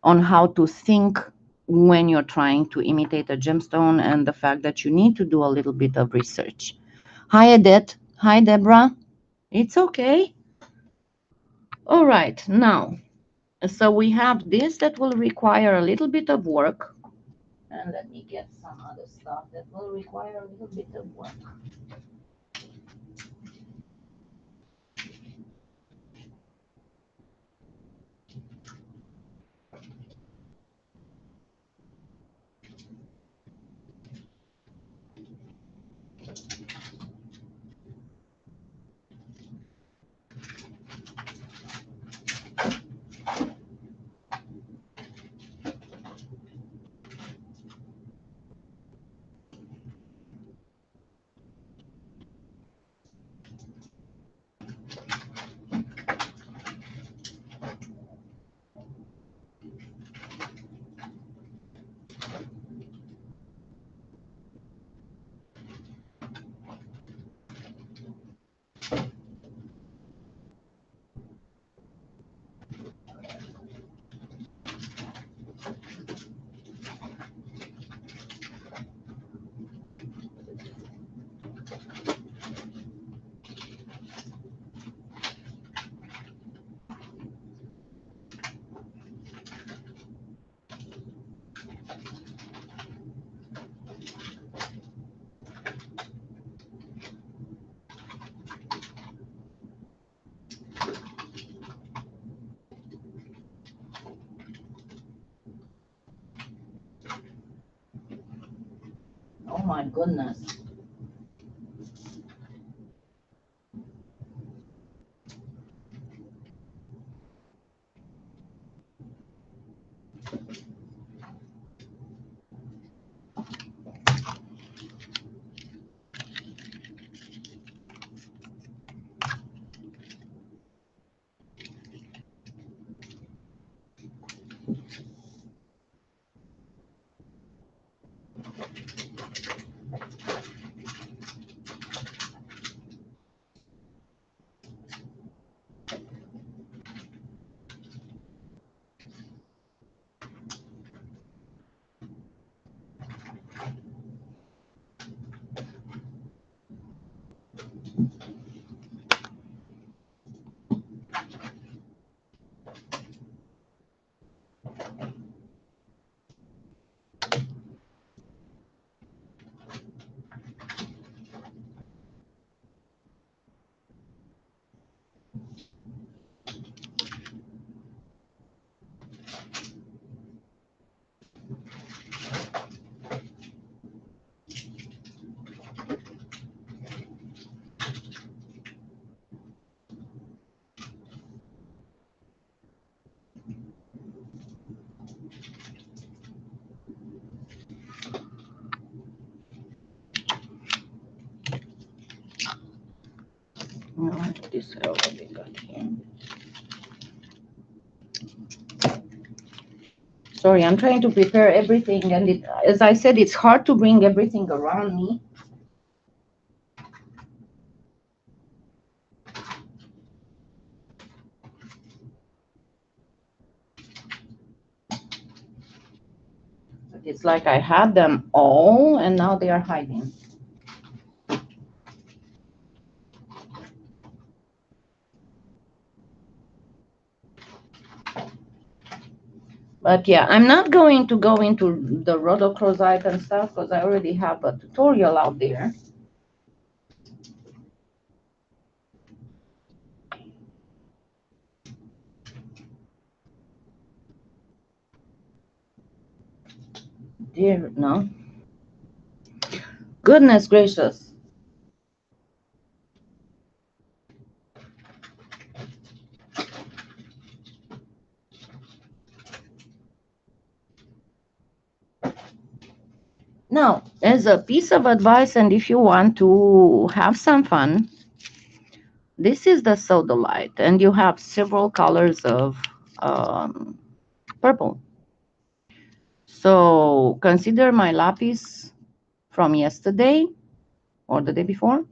on how to think when you're trying to imitate a gemstone, and the fact that you need to do a little bit of research. Hi, Edith. Hi, Deborah. It's okay. All right, now, so we have this that will require a little bit of work. And let me get some other stuff that will require a little bit of work. Oh my goodness. This I already got here. Sorry, I'm trying to prepare everything, and as I said, it's hard to bring everything around me. It's like I had them all, and now they are hiding. But yeah, I'm not going to go into the rhodochrosite and stuff because I already have a tutorial out there. Dear, no. Goodness gracious. Now, as a piece of advice, and if you want to have some fun, this is the sodalite, and you have several colors of purple. So consider my lapis from yesterday or the day before,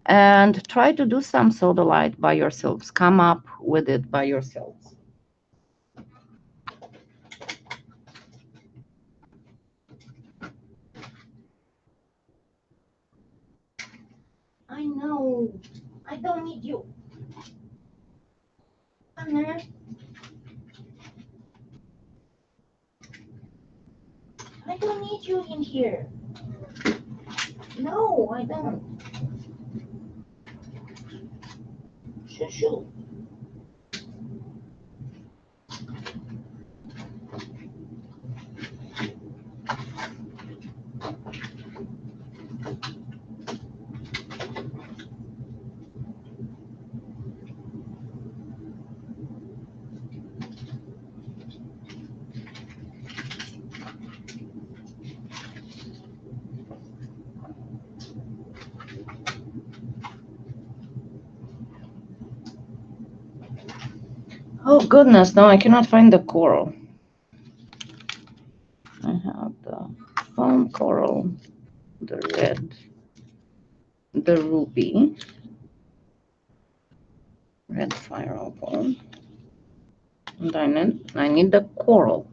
and try to do some sodalite by yourselves. Come up with it by yourselves. I know. I don't need you. Anna. I don't need you in here. No, I don't. Shoo shoo. Oh goodness, no, I cannot find the coral. I have the foam coral, the red, the ruby, red fire opal, and I need the coral.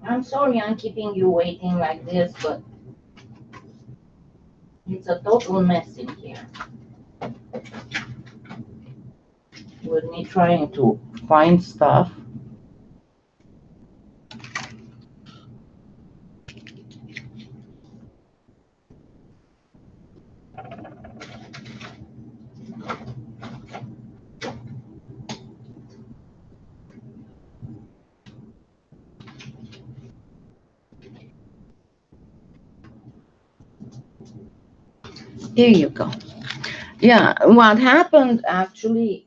I'm sorry I'm keeping you waiting like this, but it's a total mess in here. With me trying to find stuff. Here you go. Yeah, what happened actually,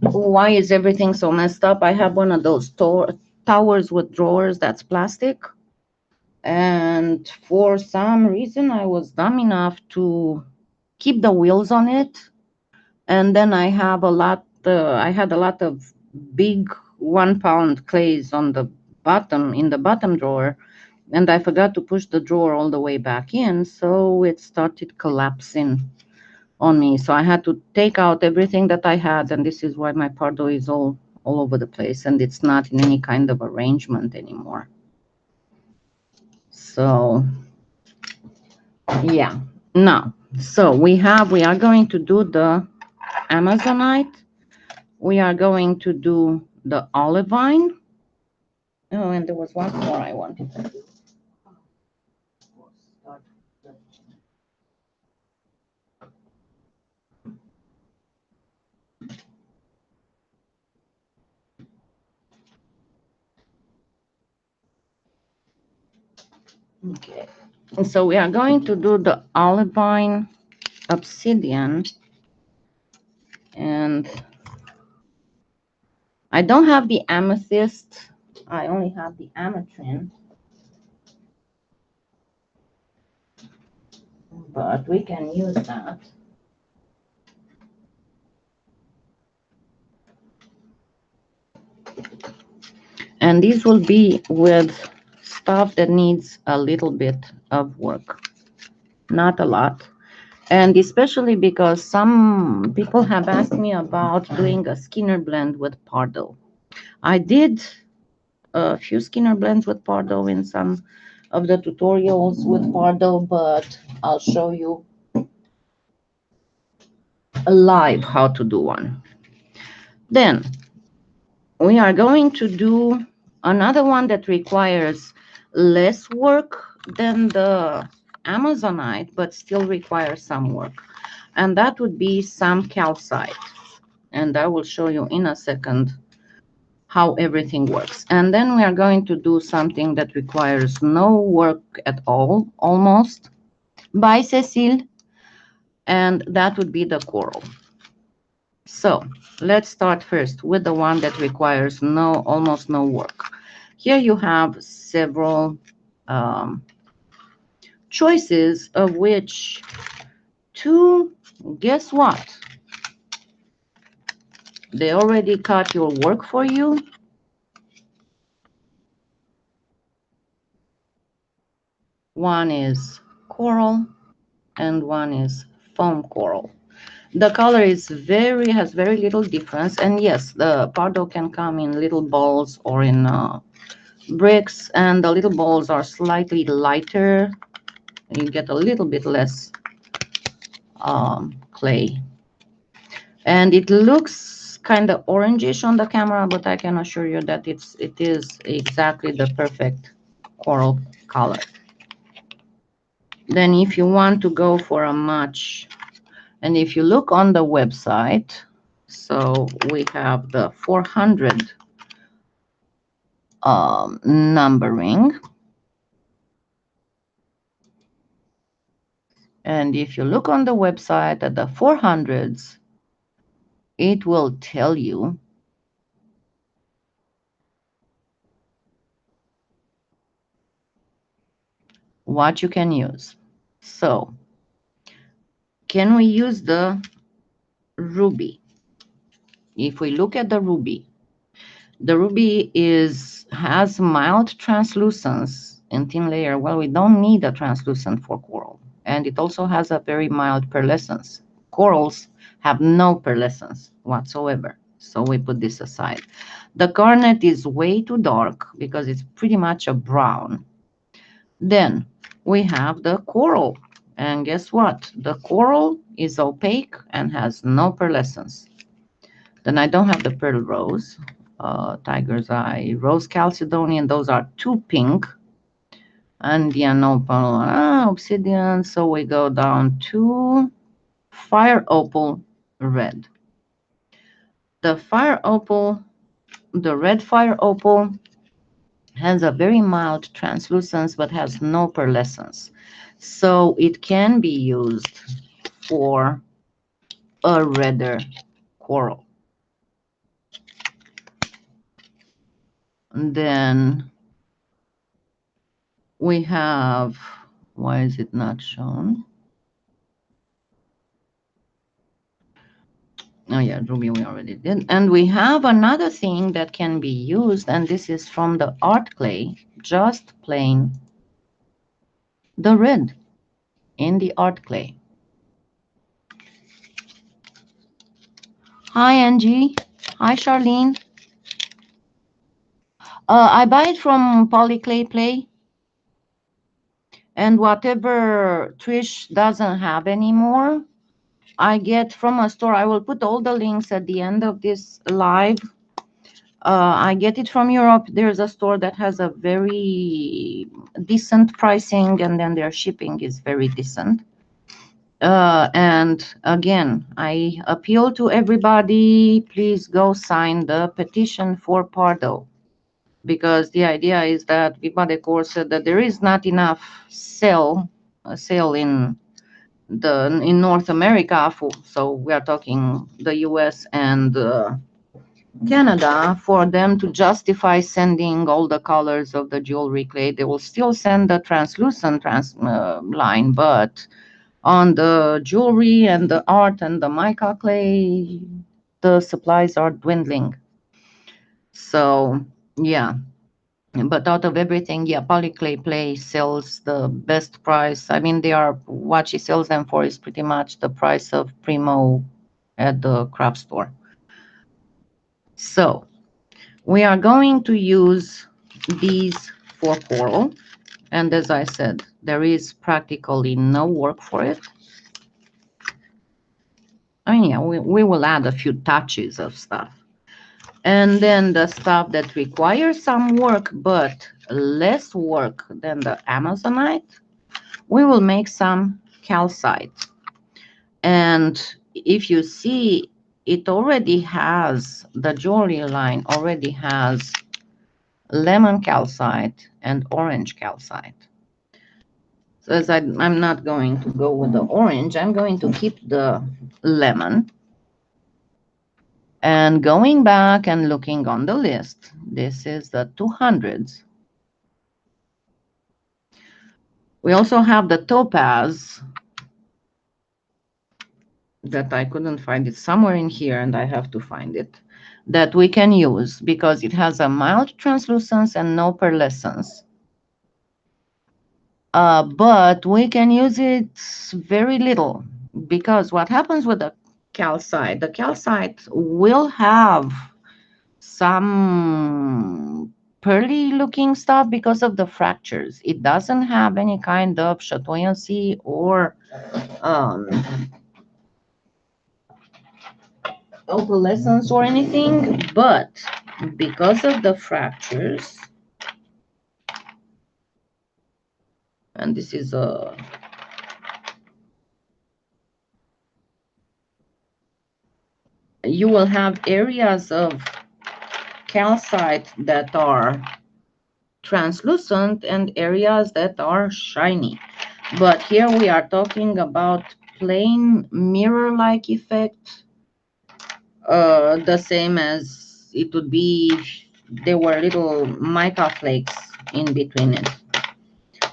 why is everything so messed up? I have one of those towers with drawers that's plastic. And for some reason, I was dumb enough to keep the wheels on it. And then I had a lot of big 1 pound clays on the bottom, in the bottom drawer. And I forgot to push the drawer all the way back in. So it started collapsing on me. So I had to take out everything that I had. And this is why my Pardo is all over the place. And it's not in any kind of arrangement anymore. So yeah. Now, so we are going to do the Amazonite. We are going to do the olivine. Oh, and there was one more I wanted to do. Okay. And so we are going to do the olivine obsidian. And I don't have the amethyst. I only have the ametrine. But we can use that. And these will be with stuff that needs a little bit of work. Not a lot. And especially because some people have asked me about doing a Skinner blend with Pardo. I did a few Skinner blends with Pardo in some of the tutorials with Pardo, but I'll show you live how to do one. Then we are going to do another one that requires less work than the Amazonite, but still requires some work. And that would be some calcite. And I will show you in a second how everything works. And then we are going to do something that requires no work at all, almost, by Cecile, and that would be the coral. So let's start first with the one that requires almost no work. Here you have several choices, of which two, guess what? They already cut your work for you. One is coral and one is foam coral. The color has very little difference, and yes, the Pardo can come in little balls or in bricks, and the little balls are slightly lighter. You get a little bit less clay, and it looks kind of orangish on the camera, but I can assure you that it is exactly the perfect coral color. Then if you want to go for a match, and if you look on the website, so we have the 400 numbering. And if you look on the website at the 400s, it will tell you what you can use. So, can we use the ruby? If we look at the ruby has mild translucence in thin layer. Well, we don't need a translucent for coral. And it also has a very mild pearlescence. Corals have no pearlescence whatsoever. So we put this aside. The garnet is way too dark because it's pretty much a brown. Then we have the coral. And guess what? The coral is opaque and has no pearlescence. Then I don't have the pearl rose, tiger's eye, rose chalcedonian. Those are too pink. And the opal, obsidian. So we go down to fire opal red. The fire opal, the red fire opal has a very mild translucence but has no pearlescence. So it can be used for a redder coral. And then we have, why is it not shown? Oh yeah, ruby we already did. And we have another thing that can be used, and this is from the art clay, just plain the red in the art clay. Hi Angie. Hi Charlene. I buy it from Polyclay Play. And whatever Trish doesn't have anymore, I get from a store. I will put all the links at the end of this live. I get it from Europe. There's a store that has a very decent pricing, and then their shipping is very decent. And again, I appeal to everybody, please go sign the petition for Pardo, because the idea is that Viva Decor said that there is not enough sale in North America, so we are talking the US and Canada, for them to justify sending all the colors of the jewelry clay. They will still send the translucent line, but on the jewelry and the art and the mica clay, the supplies are dwindling. So yeah, but out of everything, yeah, Polyclay Play sells the best price. I mean, what she sells them for is pretty much the price of Primo at the craft store. So we are going to use these for coral, and as I said, there is practically no work for it. I mean, yeah, we will add a few touches of stuff. And then the stuff that requires some work but less work than the Amazonite, we will make some calcite. And if you see it already has, the jewelry line already has lemon calcite and orange calcite. So as I'm not going to go with the orange, I'm going to keep the lemon. And going back and looking on the list, this is the 200s. We also have the topaz that I couldn't find. It somewhere in here, and I have to find it, that we can use because it has a mild translucence and no pearlescence. But we can use it very little, because what happens with the calcite will have some pearly looking stuff because of the fractures. It doesn't have any kind of chatoyancy or opalescence or anything, but because of the fractures, and this is a you will have areas of calcite that are translucent and areas that are shiny. But here we are talking about plain mirror-like effect, the same as it would be if there were little mica flakes in between it.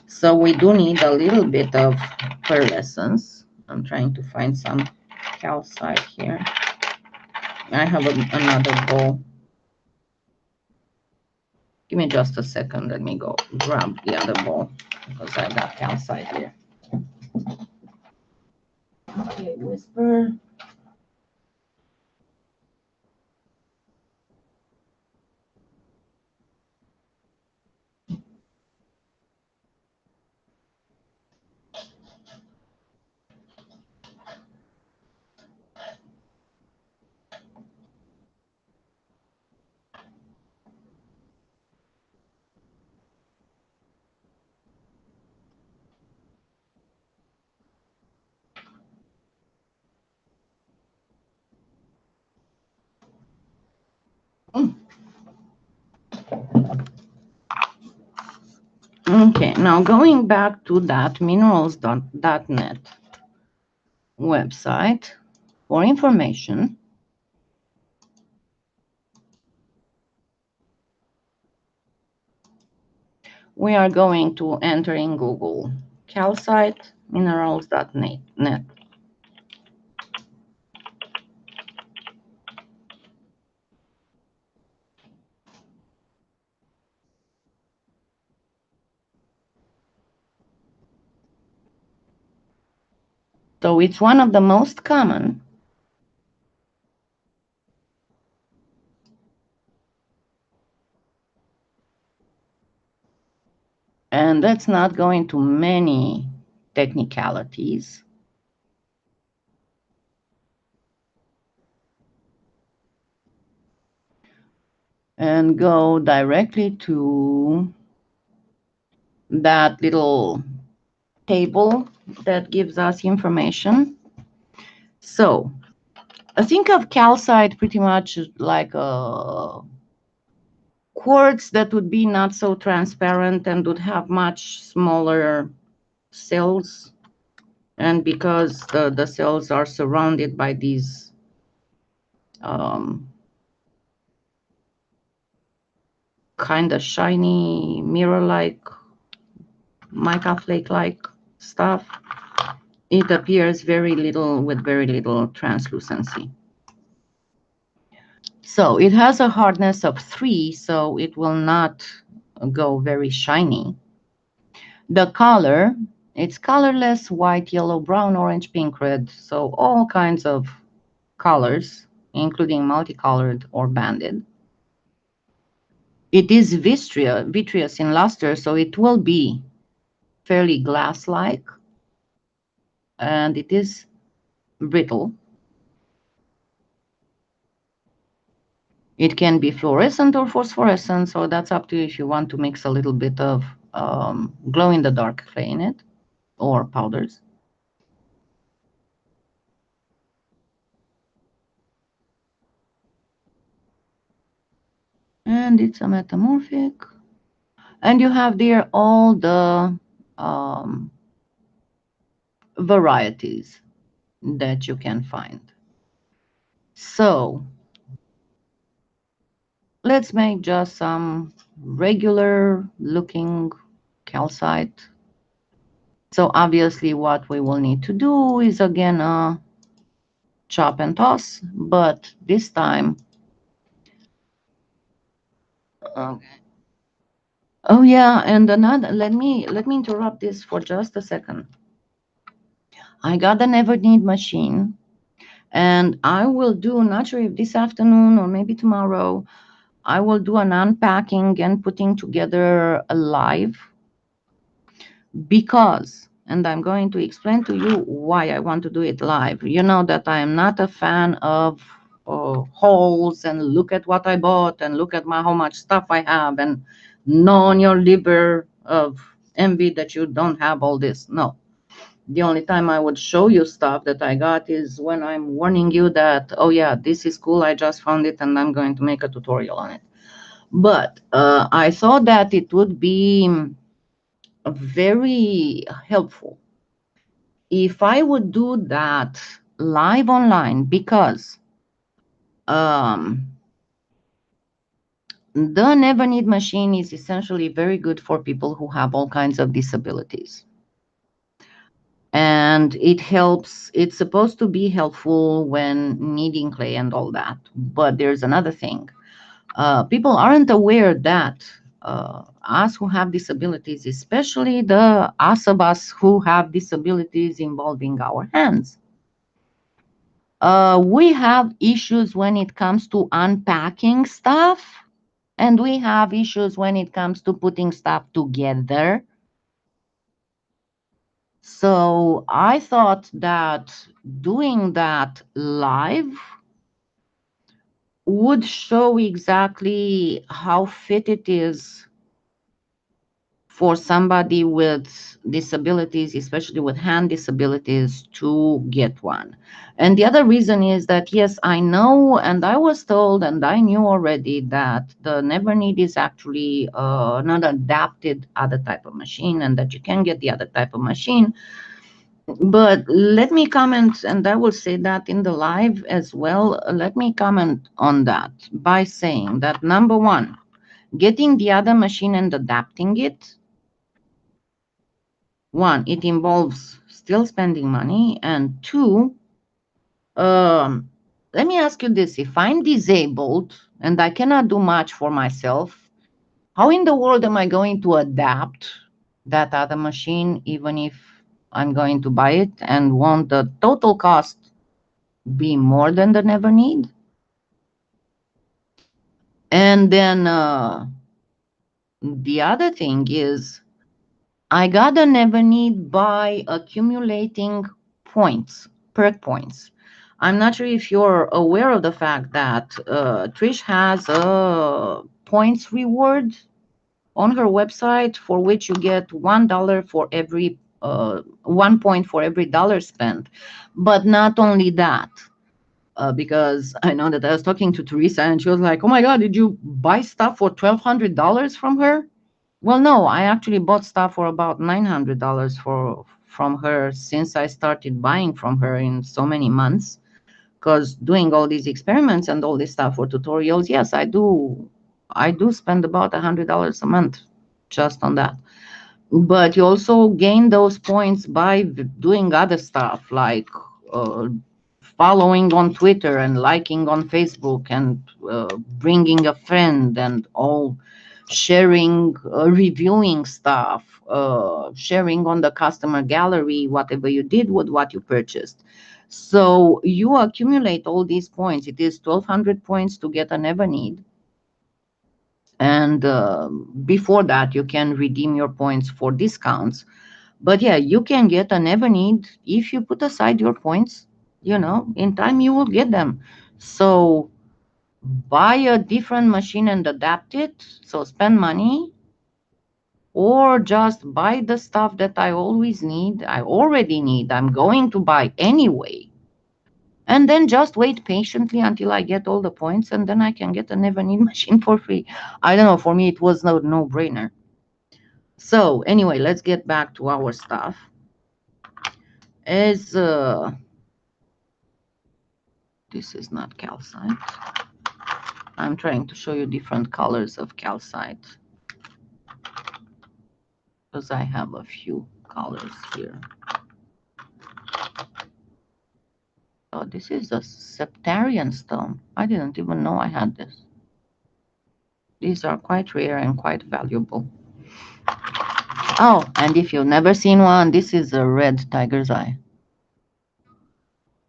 So we do need a little bit of pearlescence. I'm trying to find some calcite here. I have another bowl. Give me just a second. Let me go grab the other bowl because I got calcite here. Okay, whisper. Okay, now going back to that minerals.net website for information. We are going to enter in Google calcite minerals.net. So it's one of the most common. And that's not going to many technicalities. And go directly to that little table that gives us information. So I think of calcite pretty much like a quartz that would be not so transparent and would have much smaller cells. And because the cells are surrounded by these kind of shiny mirror-like, mica flake-like stuff, it appears very little with very little translucency. So it has a hardness of 3, so it will not go very shiny. The color, it's colorless, white, yellow, brown, orange, pink, red, so all kinds of colors, including multicolored or banded. It is vitreous in luster, so it will be fairly glass-like, and it is brittle. It can be fluorescent or phosphorescent, so that's up to you if you want to mix a little bit of glow-in-the-dark clay in it, or powders. and it's a metamorphic. And you have there all the um, varieties that you can find. So let's make just some regular looking calcite. So obviously what we will need to do is again chop and toss, but this time, okay. Oh yeah, and another, let me interrupt this for just a second. I got the never need machine, and I will do, not sure if this afternoon or maybe tomorrow, I will do an unpacking and putting together a live, because, and I'm going to explain to you why I want to do it live. You know that I am not a fan of hauls and look at what I bought and look at how much stuff I have and gnaw on your liver of envy that you don't have all this. No. The only time I would show you stuff that I got is when I'm warning you that, oh yeah, this is cool, I just found it and I'm going to make a tutorial on it. But I thought that it would be very helpful if I would do that live online, because um, the Never Need machine is essentially very good for people who have all kinds of disabilities. And it helps, it's supposed to be helpful when kneading clay and all that. But there's another thing. People aren't aware that us who have disabilities, especially the us of us who have disabilities involving our hands, we have issues when it comes to unpacking stuff, and we have issues when it comes to putting stuff together. So I thought that doing that live would show exactly how fit it is for somebody with disabilities, especially with hand disabilities, to get one. And the other reason is that, yes, I know, and I was told, and I knew already that the Never Need is actually not adapted other type of machine, and that you can get the other type of machine. But let me comment, and I will say that in the live as well. Let me comment on that by saying that, number one, getting the other machine and adapting it, one, it involves still spending money, and two, um, let me ask you this: if I'm disabled and I cannot do much for myself, how in the world am I going to adapt that other machine, even if I'm going to buy it, and won't the total cost be more than the Never Need? And then the other thing is, I got a Never Need by accumulating points, perk points. I'm not sure if you're aware of the fact that Trish has a points reward on her website, for which you get $1 for every 1 point for every dollar spent. But not only that, because I know that I was talking to Teresa and she was like, "Oh my God, did you buy stuff for $1,200 from her?" Well, no, I actually bought stuff for about $900 from her since I started buying from her in so many months. Because doing all these experiments and all this stuff for tutorials, yes, I do spend about $100 a month just on that. But you also gain those points by doing other stuff like uh, following on Twitter and liking on Facebook and bringing a friend and all, sharing, reviewing stuff, sharing on the customer gallery, whatever you did with what you purchased. So you accumulate all these points. It is 1,200 points to get a Never Need. And before that, you can redeem your points for discounts. But yeah, you can get a Never Need if you put aside your points. In time you will get them. So buy a different machine and adapt it. So spend money, or just buy the stuff that I always need. I already need. I'm going to buy anyway. And then just wait patiently until I get all the points, and then I can get a never need machine for free. I don't know, for me it was no brainer. So anyway, let's get back to our stuff. As this is not calcite. I'm trying to show you different colors of calcite because I have a few colors here. Oh, this is a septarian stone. I didn't even know I had this. These are quite rare and quite valuable. Oh, and if you've never seen one, this is a red tiger's eye.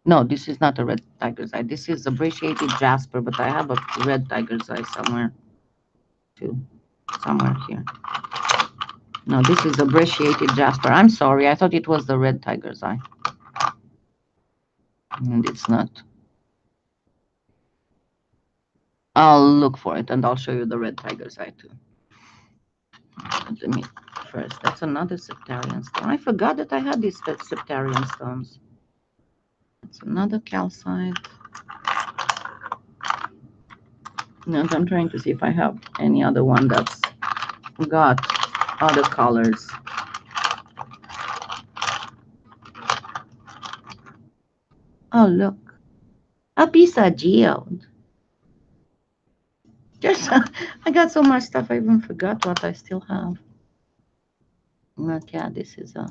No, this is not a red tiger's eye. This is a brachiated jasper, but I have a red tiger's eye somewhere too. Somewhere here. No, this is a brachiated jasper. I'm sorry, I thought it was the red tiger's eye. And it's not. I'll look for it and I'll show you the red tiger's eye too. Let me first. That's another septarian stone. I forgot that I had these septarian stones. That's another calcite. And I'm trying to see if I have any other one that's got other colors. Oh, look. A piece of geode. Just, I got so much stuff I even forgot what I still have. But yeah, this is a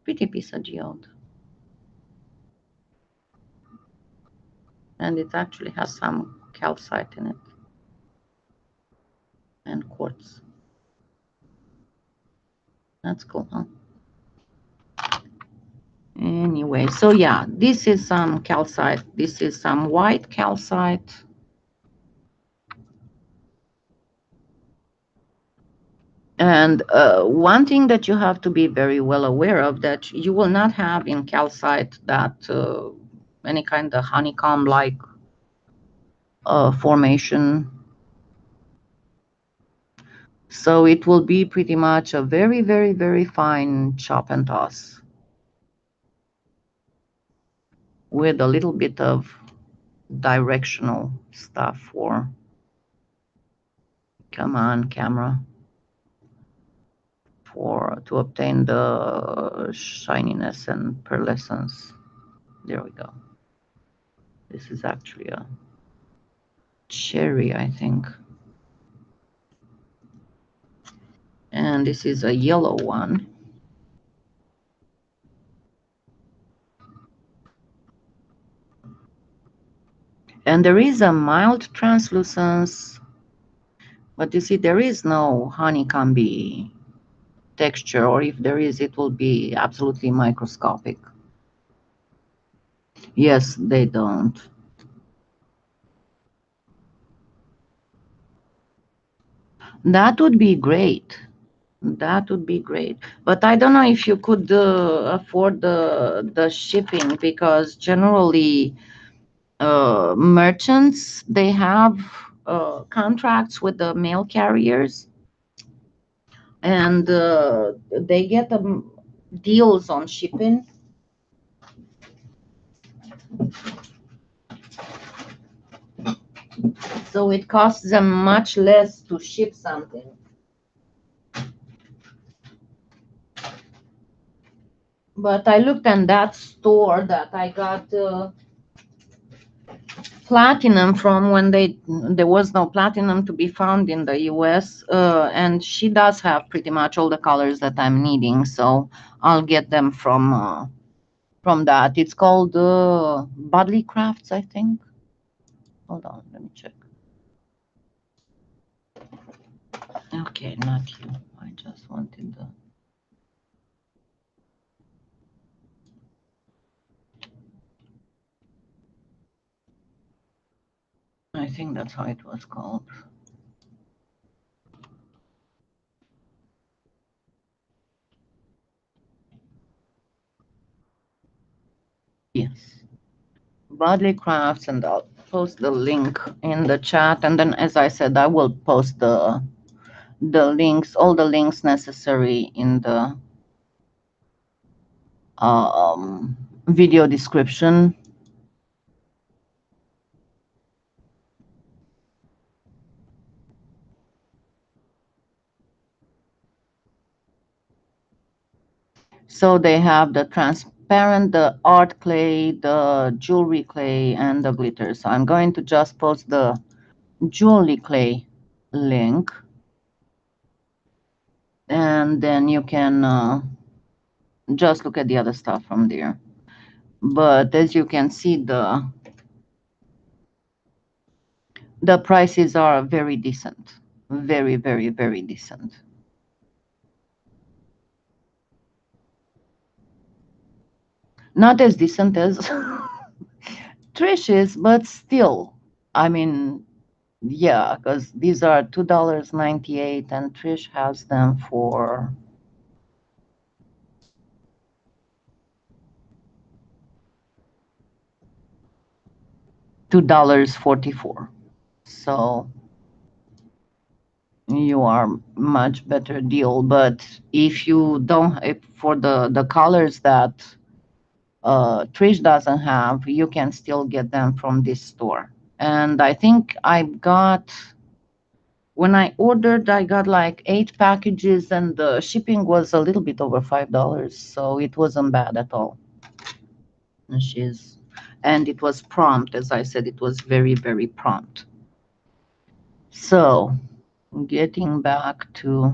pretty piece of geode. And it actually has some calcite in it. And quartz. That's cool, huh? Anyway, so yeah, this is some calcite. This is some white calcite. And one thing that you have to be very well aware of, that you will not have in calcite that any kind of honeycomb-like formation. So it will be pretty much a very, very, very fine chop and toss with a little bit of directional stuff for, come on, camera, to obtain the shininess and pearlescence. There we go. This is actually a cherry, I think. And this is a yellow one. And there is a mild translucence, but you see, there is no honeycomby texture, or if there is, it will be absolutely microscopic. Yes, they don't. That would be great. That would be great. But I don't know if you could afford the shipping, because generally merchants, they have contracts with the mail carriers, and they get deals on shipping. So it costs them much less to ship something. But I looked in that store that I got platinum from when there was no platinum to be found in the US, and she does have pretty much all the colors that I'm needing, so I'll get them from that. It's called Bodley Crafts, I think. Hold on, let me check. Okay, not you. I just wanted the. I think that's how it was called. Yes. Bodley Crafts, and I'll post the link in the chat. And then, as I said, I will post the links, all the links necessary in the video description. So they have the transparent, the art clay, the jewelry clay, and the glitter. So I'm going to just post the jewelry clay link, and then you can just look at the other stuff from there. But as you can see, the prices are very decent, very, very, very decent. Not as decent as Trish is, but still, I mean, yeah, because these are $2.98, and Trish has them for $2.44. So you are much better deal. But if you don't, if for the colors that Trish doesn't have, you can still get them from this store. And I think I got, when I ordered, I got like 8 packages, and the shipping was a little bit over $5, so it wasn't bad at all. And and it was prompt, as I said, it was very, very prompt. So, getting back to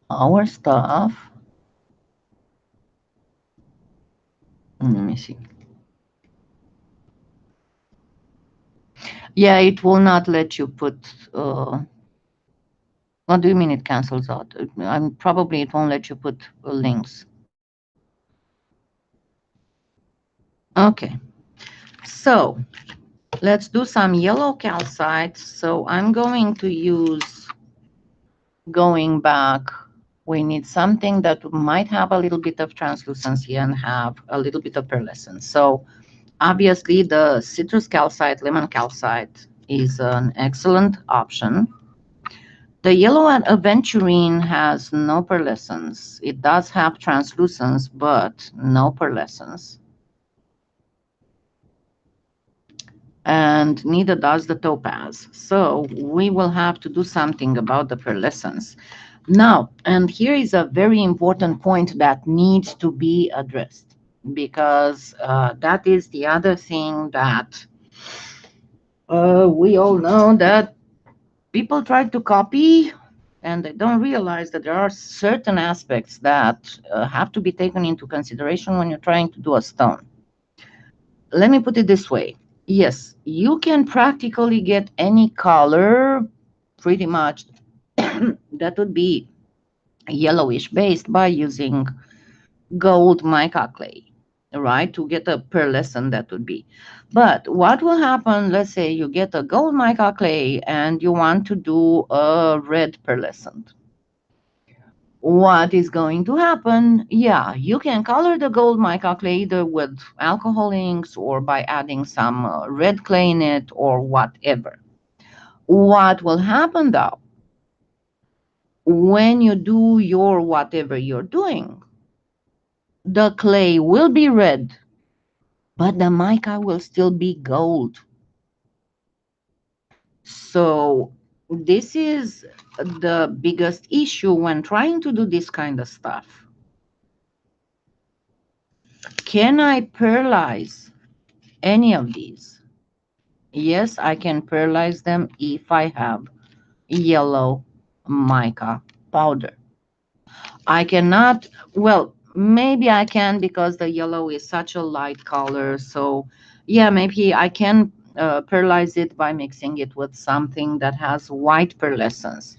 our stuff, let me see. Yeah, it will not let you put. What do you mean it cancels out? Probably it won't let you put links. Okay, so let's do some yellow calcite. So I'm going to use, going back, we need something that might have a little bit of translucency and have a little bit of pearlescence. So obviously the citrus calcite, lemon calcite is an excellent option. The yellow aventurine has no pearlescence. It does have translucence, but no pearlescence. And neither does the topaz. So we will have to do something about the pearlescence. Now, and here is a very important point that needs to be addressed, because that is the other thing that we all know, that people try to copy, and they don't realize that there are certain aspects that have to be taken into consideration when you're trying to do a stone. Let me put it this way. Yes, you can practically get any color pretty much that would be yellowish based by using gold mica clay, right? To get a pearlescent, that would be. But what will happen, let's say you get a gold mica clay and you want to do a red pearlescent. What is going to happen? Yeah, you can color the gold mica clay either with alcohol inks or by adding some red clay in it or whatever. What will happen though, when you do your whatever you're doing, the clay will be red, but the mica will still be gold. So this is the biggest issue when trying to do this kind of stuff. Can I pearlize any of these? Yes, I can pearlize them if I have yellow mica powder. I cannot, well, maybe I can, because the yellow is such a light color. So yeah, maybe I can pearlize it by mixing it with something that has white pearlescence.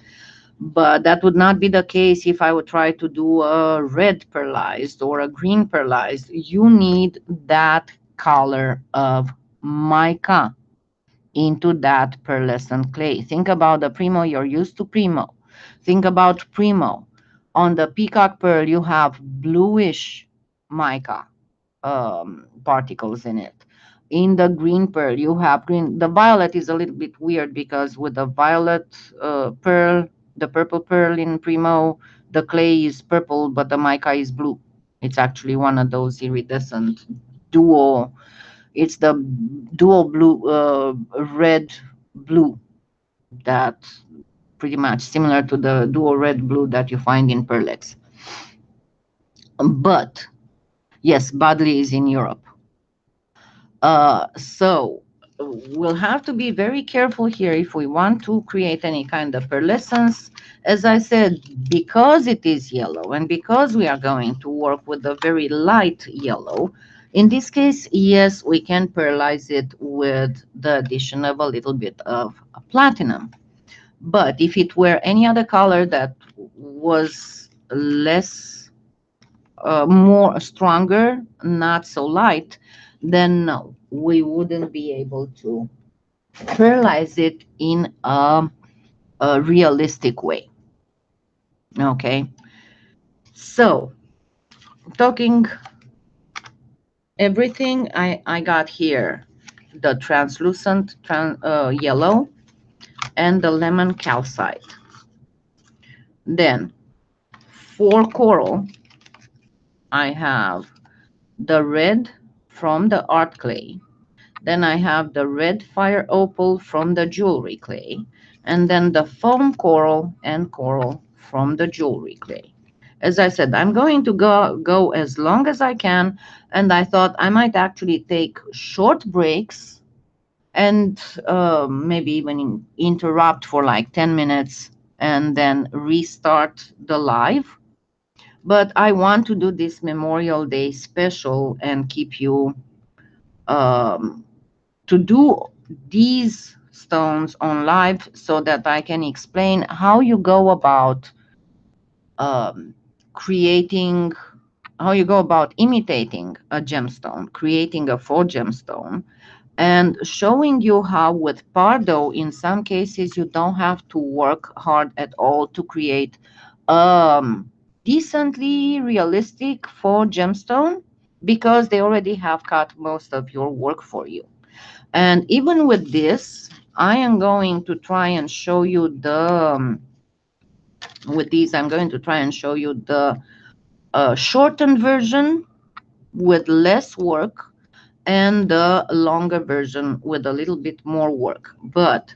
But that would not be the case if I would try to do a red pearlized or a green pearlized. You need that color of mica into that pearlescent clay. Think about the Primo, you're used to Primo. Think about Primo. On the peacock pearl, you have bluish mica particles in it. In the green pearl, you have green. The violet is a little bit weird, because with the violet pearl, the purple pearl in Primo, the clay is purple, but the mica is blue. It's actually one of those iridescent duo. It's the dual blue, red blue, that pretty much similar to the dual red blue that you find in Pearlex. But yes, Badly is in Europe. So we'll have to be very careful here if we want to create any kind of pearlescence. As I said, because it is yellow and because we are going to work with a very light yellow, in this case, yes, we can pearlize it with the addition of a little bit of platinum. But if it were any other color that was less, more stronger, not so light, then no, we wouldn't be able to pearlize it in a realistic way. Okay, so talking everything, I got here the translucent yellow and the lemon calcite. Then for coral, I have the red from the art clay. Then I have the red fire opal from the jewelry clay, and then the foam coral and coral from the jewelry clay. As I said, I'm going to go as long as I can, and I thought I might actually take short breaks and maybe even interrupt for like 10 minutes and then restart the live. But I want to do this Memorial Day special and keep you um, to do these stones on live so that I can explain how you go about um, creating, how you go about imitating a gemstone, creating a faux gemstone, and showing you how with Pardo, in some cases, you don't have to work hard at all to create decently realistic faux gemstone because they already have cut most of your work for you. And even with this, I am going to try and show you with these, I'm going to try and show you the shortened version with less work and the longer version with a little bit more work. But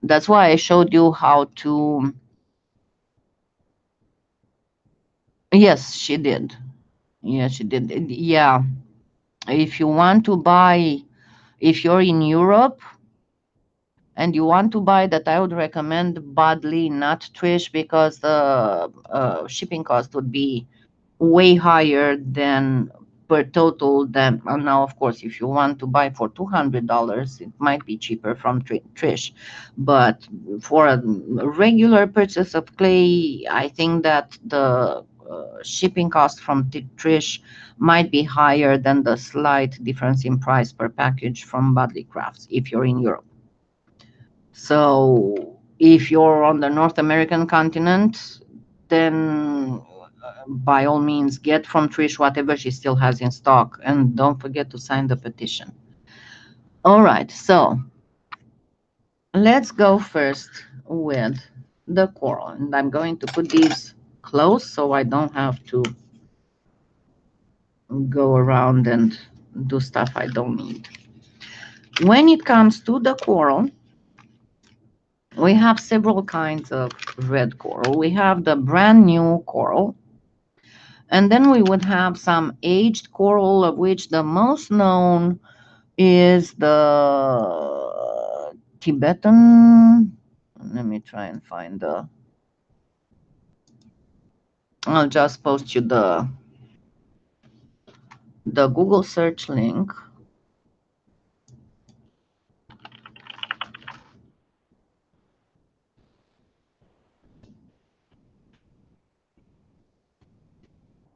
that's why I showed you how to. Yes, she did. Yeah, she did. Yeah. If you want to buy, if you're in Europe, and you want to buy that, I would recommend Bodley, not Trish, because the shipping cost would be way higher than per total than now. Of course, if you want to buy for $200, it might be cheaper from Trish, but for a regular purchase of clay, I think that the shipping cost from Trish might be higher than the slight difference in price per package from Bodley Crafts if you're in Europe. So if you're on the North American continent, then by all means get from Trish whatever she still has in stock, and don't forget to sign the petition. All right, so let's go first with the coral, and I'm going to put these close so I don't have to go around and do stuff I don't need. When it comes to the coral, we have several kinds of red coral. We have the brand new coral, and then we would have some aged coral, of which the most known is the Tibetan. Let me try and find the. I'll just post you the Google search link.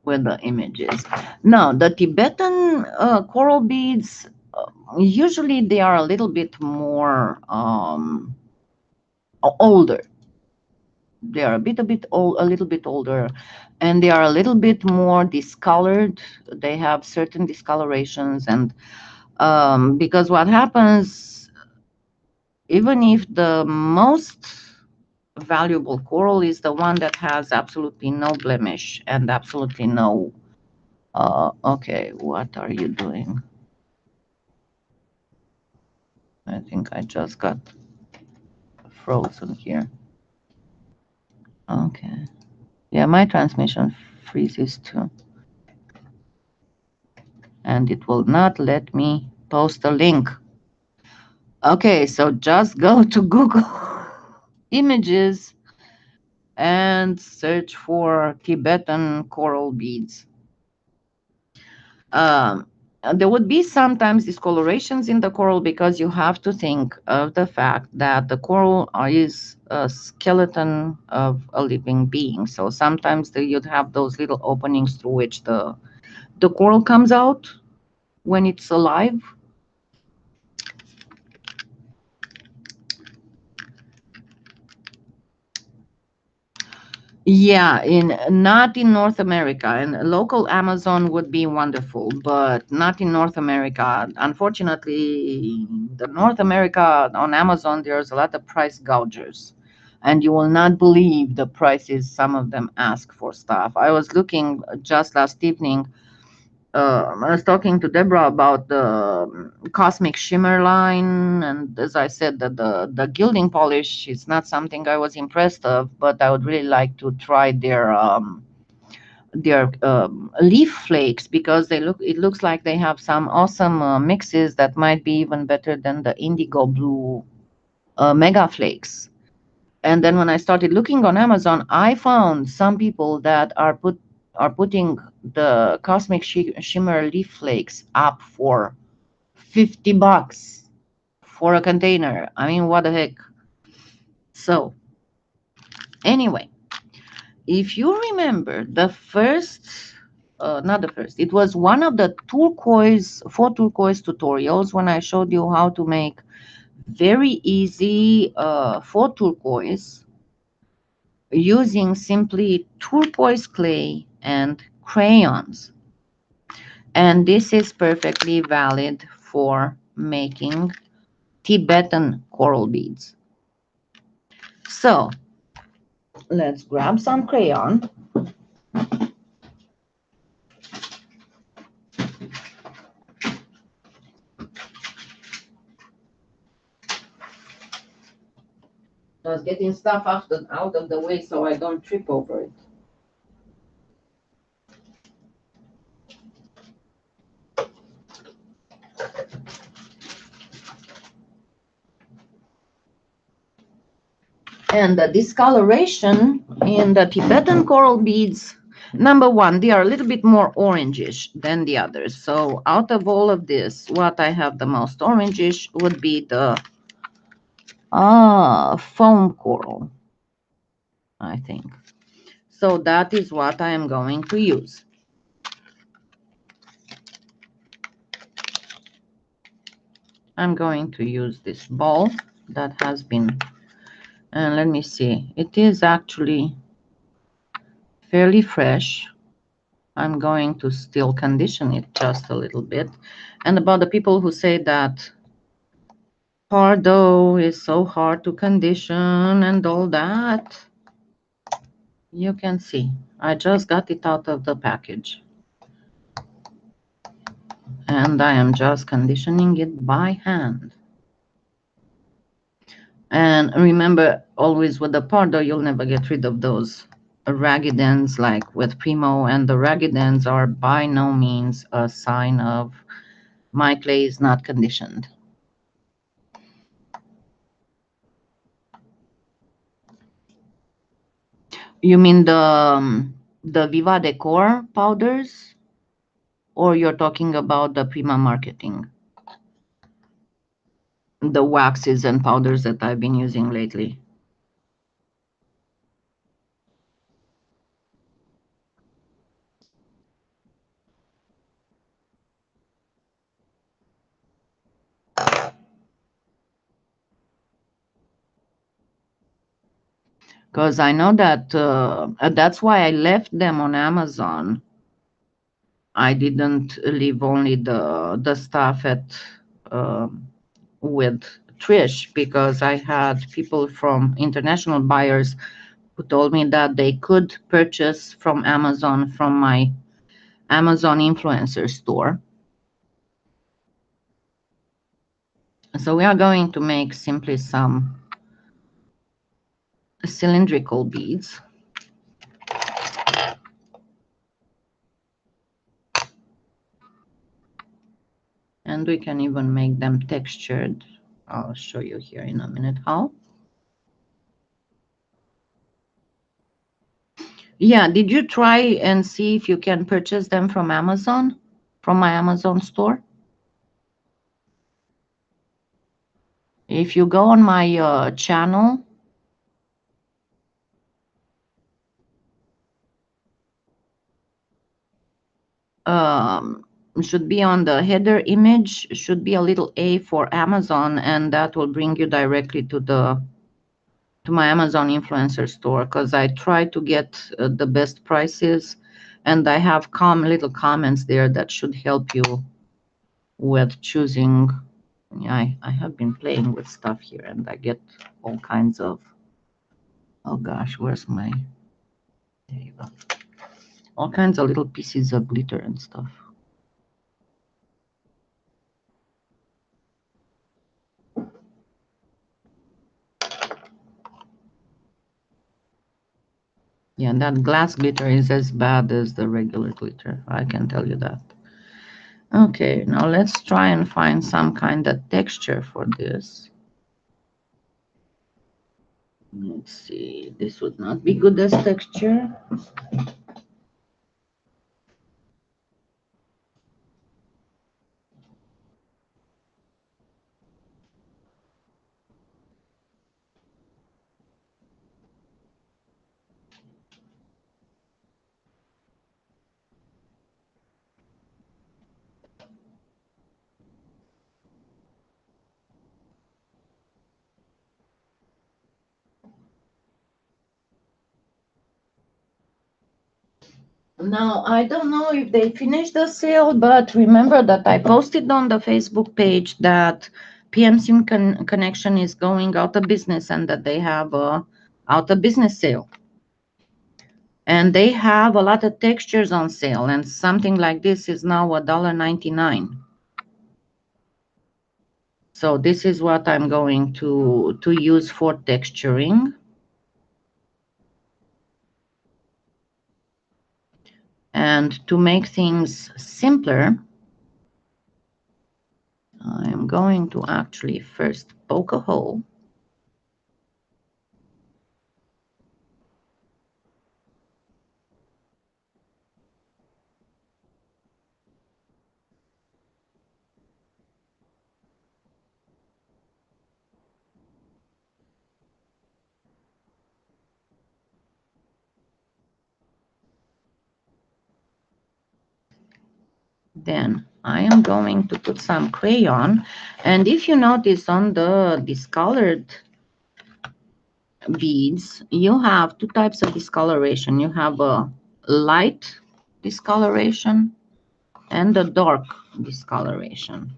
With the images. Now, the Tibetan coral beads, usually they are a little bit more older. They are a bit old, a little bit older, and they are a little bit more discolored. They have certain discolorations, and because what happens, even if the most valuable coral is the one that has absolutely no blemish and absolutely no okay, what are you doing? I think I just got frozen here. Okay. Yeah, my transmission freezes too. and it will not let me post a link. Okay, so just go to Google Images and search for Tibetan coral beads. Um, there would be sometimes discolorations in the coral because you have to think of the fact that the coral is a skeleton of a living being. So sometimes you'd have those little openings through which the coral comes out when it's alive. Yeah, not in North America. And local Amazon would be wonderful, but not in North America. Unfortunately, the North America on Amazon, there's a lot of price gougers, and you will not believe the prices some of them ask for stuff. I was looking just last evening. I was talking to Deborah about the Cosmic Shimmer line, and as I said, that the gilding polish is not something I was impressed of, but I would really like to try their leaf flakes because they look. It looks like they have some awesome mixes that might be even better than the indigo blue mega flakes. And then when I started looking on Amazon, I found some people that are putting the Cosmic Shimmer leaf flakes up for $50 for a container. I mean, what the heck? So anyway, if you remember the first, not the first, it was one of the faux turquoise tutorials when I showed you how to make very easy faux turquoise using simply turquoise clay and crayons. And this is perfectly valid for making Tibetan coral beads. So let's grab some crayon. Just getting stuff out of the way so I don't trip over it. And the discoloration in the Tibetan coral beads, number one, they are a little bit more orangish than the others. So out of all of this, what I have the most orangish would be the foam coral, I think. So that is what I am going to use. I'm going to use this ball that has been, and let me see, it is actually fairly fresh. I'm going to still condition it just a little bit. And about the people who say that Pardo is so hard to condition and all that, you can see I just got it out of the package. And I am just conditioning it by hand. And remember, always with the Pardo, you'll never get rid of those ragged ends like with Primo, and the ragged ends are by no means a sign of my clay is not conditioned. You mean the Viva Decor powders, or you're talking about the Prima Marketing, the waxes and powders that I've been using lately? Because I know that that's why I left them on Amazon. I didn't leave only the stuff at with Trish because I had people from international buyers who told me that they could purchase from Amazon from my Amazon influencer store. So we are going to make simply some cylindrical beads. And we can even make them textured. I'll show you here in a minute how. Yeah, did you try and see if you can purchase them from Amazon, from my Amazon store? If you go on my channel, should be on the header image, should be a little A for Amazon, and that will bring you directly to my Amazon influencer store, because I try to get the best prices, and I have little comments there that should help you with choosing. I have been playing with stuff here, and I get all kinds of, oh gosh, where's my, there you go, all kinds of little pieces of glitter and stuff. Yeah, that glass glitter is as bad as the regular glitter, I can tell you that. Okay, now let's try and find some kind of texture for this. Let's see, this would not be good as texture. Now, I don't know if they finished the sale, but remember that I posted on the Facebook page that PMSIM Connection is going out of business and that they have a out of business sale. And they have a lot of textures on sale, and something like this is now $1.99. So this is what I'm going to use for texturing. And to make things simpler, I'm going to actually first poke a hole. Then I am going to put some crayon. And if you notice on the discolored beads, you have two types of discoloration. You have a light discoloration and a dark discoloration.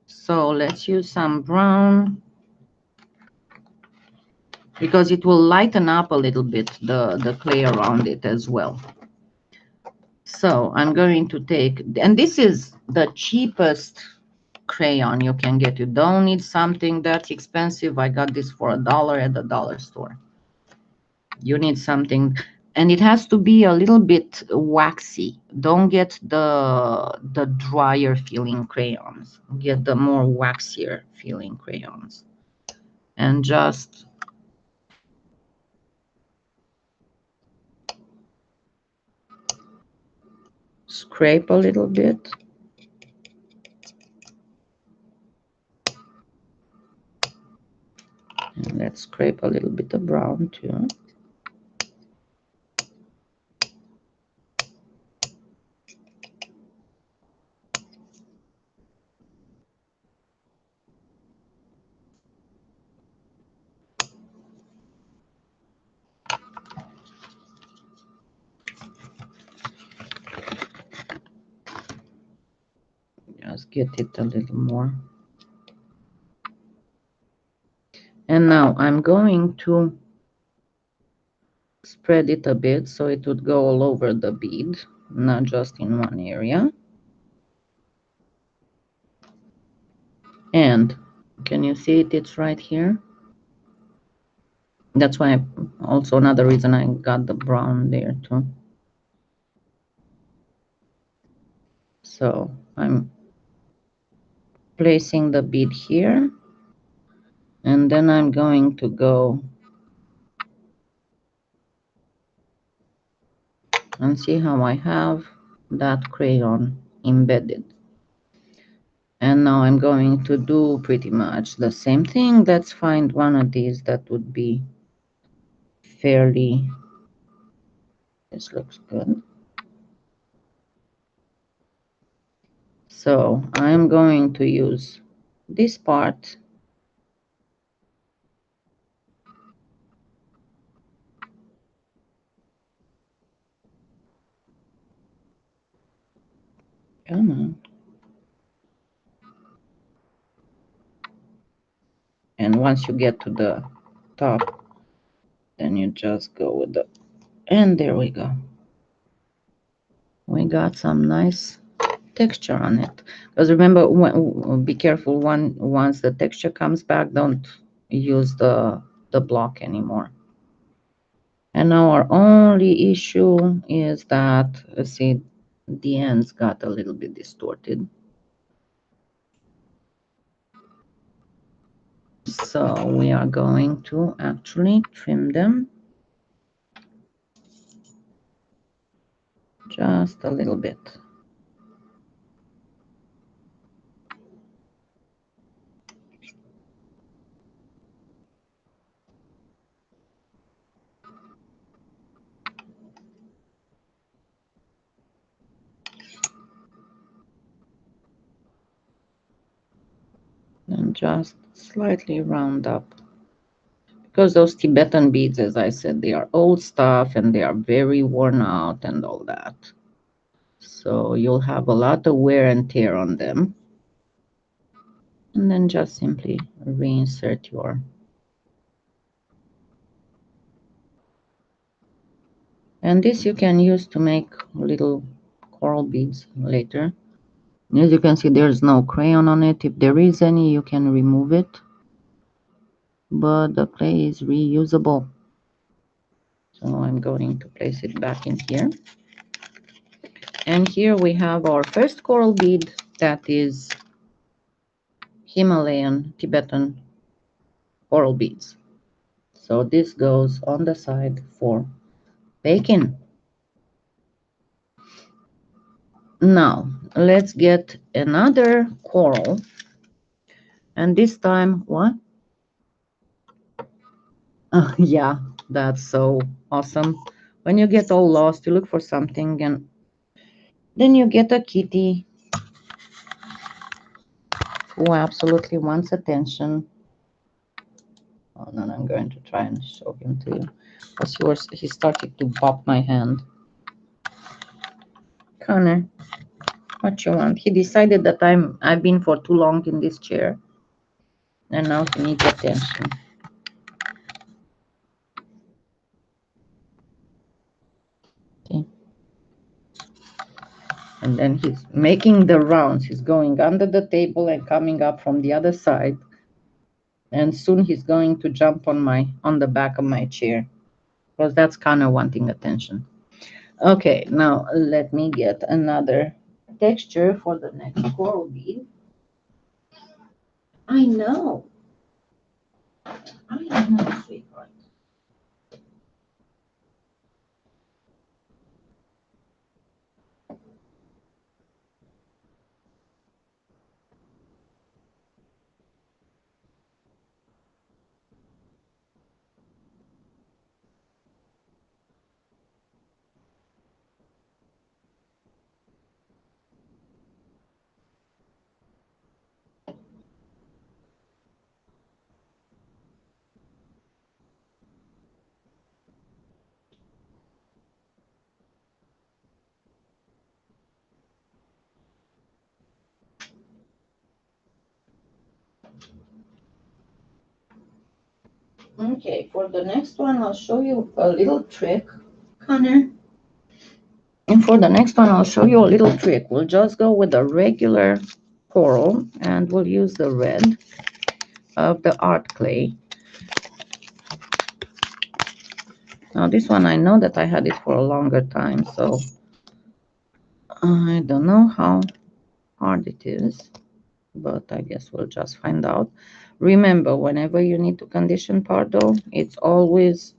So let's use some brown, because it will lighten up a little bit the clay around it as well. So I'm going to take, and this is the cheapest crayon you can get. You don't need something that's expensive. I got this for $1 at the dollar store. You need something, and it has to be a little bit waxy. Don't get the drier feeling crayons. Get the more waxier feeling crayons. And just scrape a little bit. And let's scrape a little bit of brown too. Just get it a little more. And now I'm going to spread it a bit so it would go all over the bead, not just in one area. And can you see it? It's right here. That's why also another reason I got the brown there too. So I'm placing the bead here, and then I'm going to go and see how I have that crayon embedded. And now I'm going to do pretty much the same thing. Let's find one of these that would be fairly, this looks good. So I'm going to use this part come on. And once you get to the top, then you just go with the, and there we go. We got some nice texture on it. Because remember, be careful once the texture comes back, don't use the block anymore. And now our only issue is that, let's see, the ends got a little bit distorted. So we are going to actually trim them just a little bit. And just slightly round up. Because those Tibetan beads, as I said, they are old stuff and they are very worn out and all that. So you'll have a lot of wear and tear on them. And then just simply reinsert your. And this you can use to make little coral beads later. As you can see, there's no crayon on it. If there is any, you can remove it. But the clay is reusable. So I'm going to place it back in here. And here we have our first coral bead that is Himalayan Tibetan coral beads. So this goes on the side for baking. Now let's get another coral, and this time what? Yeah, that's so awesome. When you get all lost, you look for something and then you get a kitty who absolutely wants attention. Oh, no, I'm going to try and show him to you. Because he started to bop my hand. Connor, what you want? He decided that I've been for too long in this chair. And now he needs attention. Okay. And then he's making the rounds. He's going under the table and coming up from the other side. And soon he's going to jump on the back of my chair. Because that's kind of wanting attention. Okay, now let me get another texture for the next coral bead. I know, sweetheart. Okay, for the next one, I'll show you a little trick, Connor. And for the next one, I'll show you a little trick. We'll just go with a regular coral, and we'll use the red of the art clay. Now, this one, I know that I had it for a longer time, so I don't know how hard it is. but I guess we'll just find out. Remember, whenever you need to condition Pardo, it's always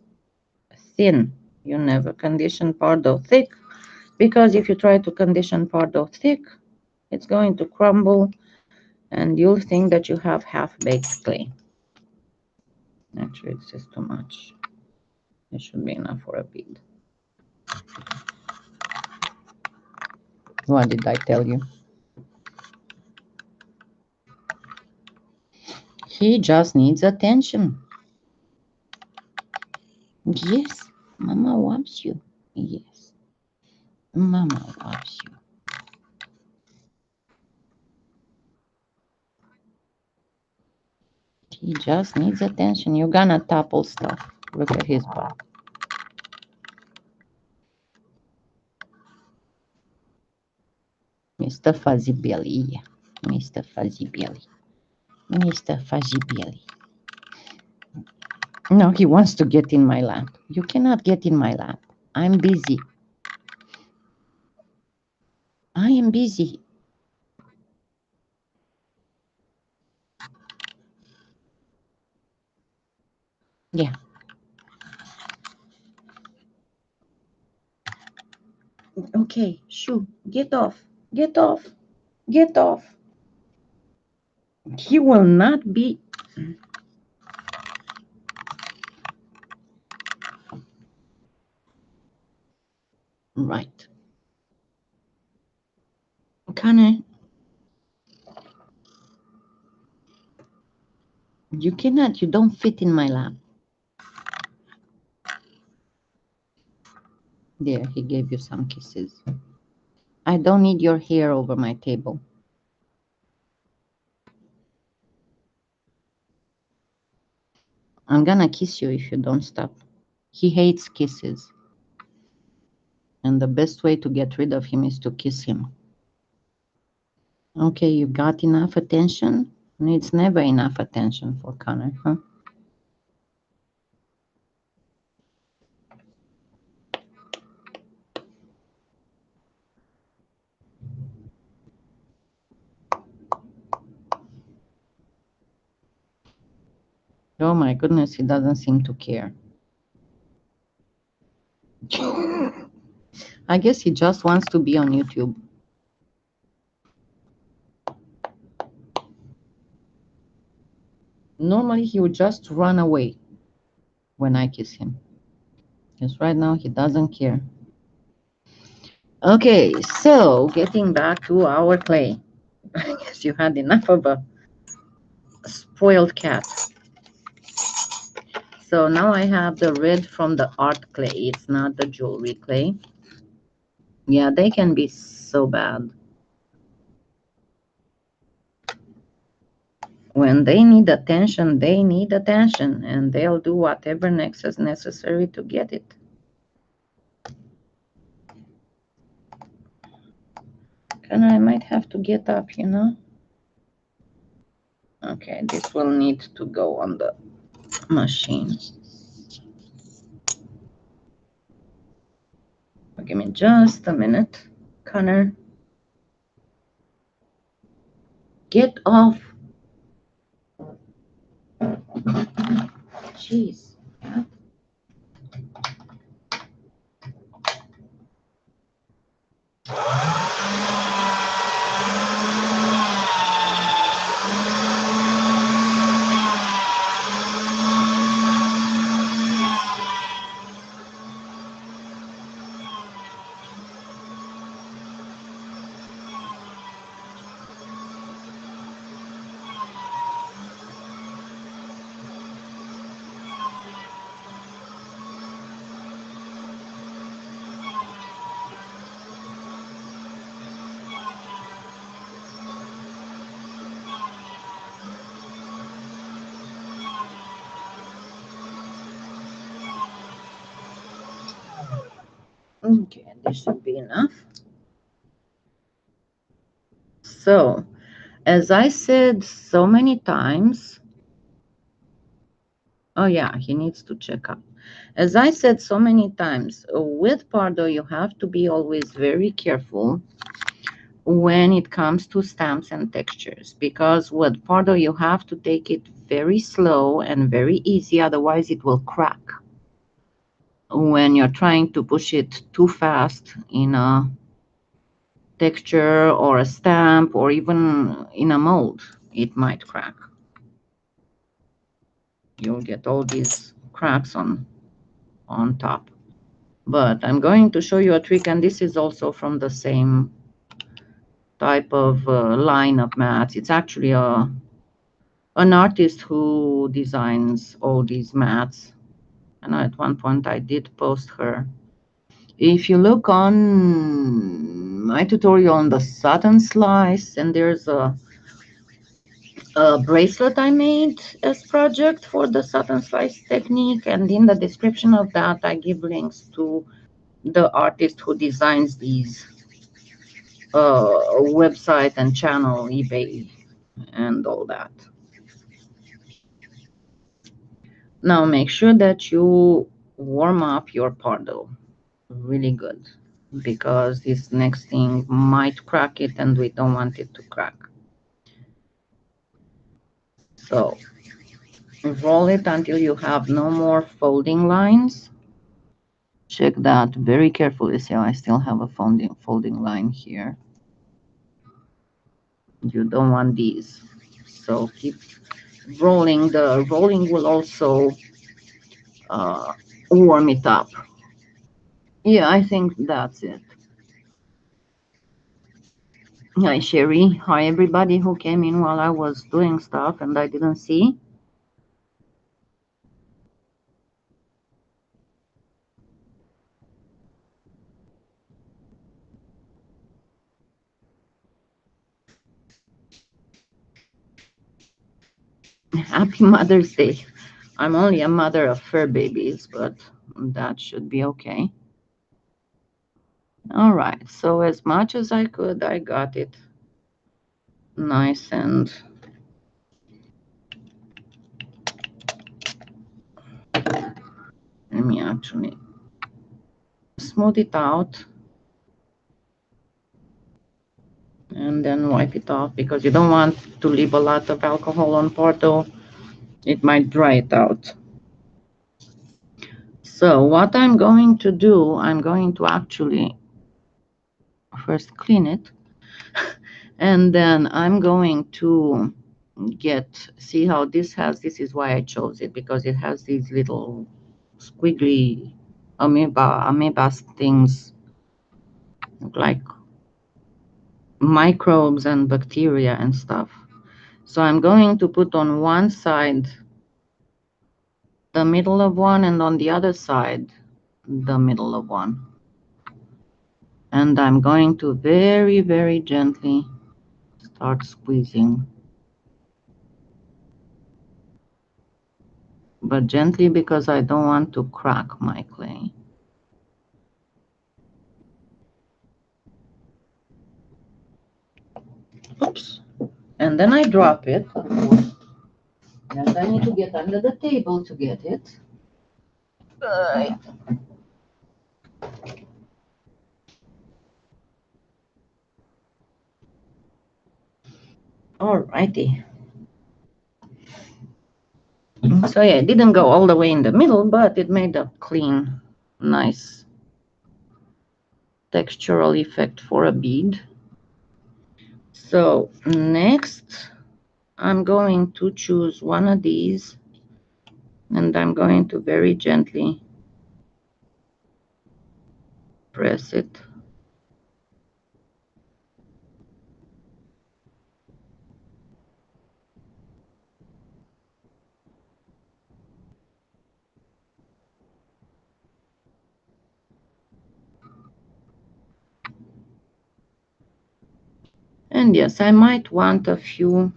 thin. You never condition Pardo thick, because if you try to condition Pardo thick, it's going to crumble and you'll think that you have half-baked clay. Actually, this is too much. It should be enough for a bead. What did I tell you? He just needs attention. Yes, Mama loves you. Yes, Mama loves you. He just needs attention. You're gonna topple stuff. Look at his butt. Mr. Fuzzy Belly. Mr. Fuzzy Belly. Mr. Fuzzy Belly. No, he wants to get in my lap. You cannot get in my lap. I'm busy. I am busy. Yeah. Okay, shoo. Get off. Get off. Get off. He will not be. Right. Connor, you cannot. You don't fit in my lap. There, he gave you some kisses. I don't need your hair over my table. I'm gonna kiss you if you don't stop. He hates kisses. And the best way to get rid of him is to kiss him. Okay, you got enough attention? It's never enough attention for Connor, huh? Oh my goodness, he doesn't seem to care. I guess he just wants to be on YouTube. Normally, he would just run away when I kiss him. Because right now, he doesn't care. Okay, so getting back to our clay. I guess you had enough of a spoiled cat. So now I have the red from the art clay. It's not the jewelry clay. Yeah, they can be so bad. When they need attention, and they'll do whatever next is necessary to get it. And I might have to get up, you know? Okay, this will need to go on the machine. Give me just a minute. Connor, get off. Jeez. Okay, this should be enough. So, as I said so many times, oh yeah, he needs to check up. As I said so many times, with Pardo, you have to be always very careful when it comes to stamps and textures, because with Pardo you have to take it very slow and very easy, otherwise it will crack when you're trying to push it too fast in a texture or a stamp or even in a mold. It might crack. You'll get all these cracks on top. But I'm going to show you a trick, and this is also from the same type of line of mats. It's actually an artist who designs all these mats, and at one point I did post her. If you look on my tutorial on the satin slice, and there's a bracelet I made as project for the satin slice technique, and in the description of that I give links to the artist who designs these website and channel, eBay, and all that. Now make sure that you warm up your Pardo really good, because this next thing might crack it and we don't want it to crack. So roll it until you have no more folding lines. Check that very carefully. See, I still have a folding line here. You don't want these. So keep rolling. The rolling will also warm it up. Yeah, I think that's it. Hi, Sherry. Hi, everybody who came in while I was doing stuff and I didn't see. Happy Mother's Day. I'm only a mother of fur babies, but that should be okay. All right, so as much as I could, I got it nice, and let me actually smooth it out and then wipe it off, because you don't want to leave a lot of alcohol on Pardo. It might dry it out. So what I'm going to do, I'm going to actually first clean it, and then I'm going to see how this is why I chose it, because it has these little squiggly amoeba things, like microbes and bacteria and stuff. So I'm going to put on one side the middle of one, and on the other side the middle of one, and I'm going to very, very gently start squeezing, but gently because I don't want to crack my clay. Oops. And then I drop it, and I need to get under the table to get it. Alrighty. So yeah, it didn't go all the way in the middle, but it made a clean, nice textural effect for a bead. So next, I'm going to choose one of these, and I'm going to very gently press it. And yes, I might want a few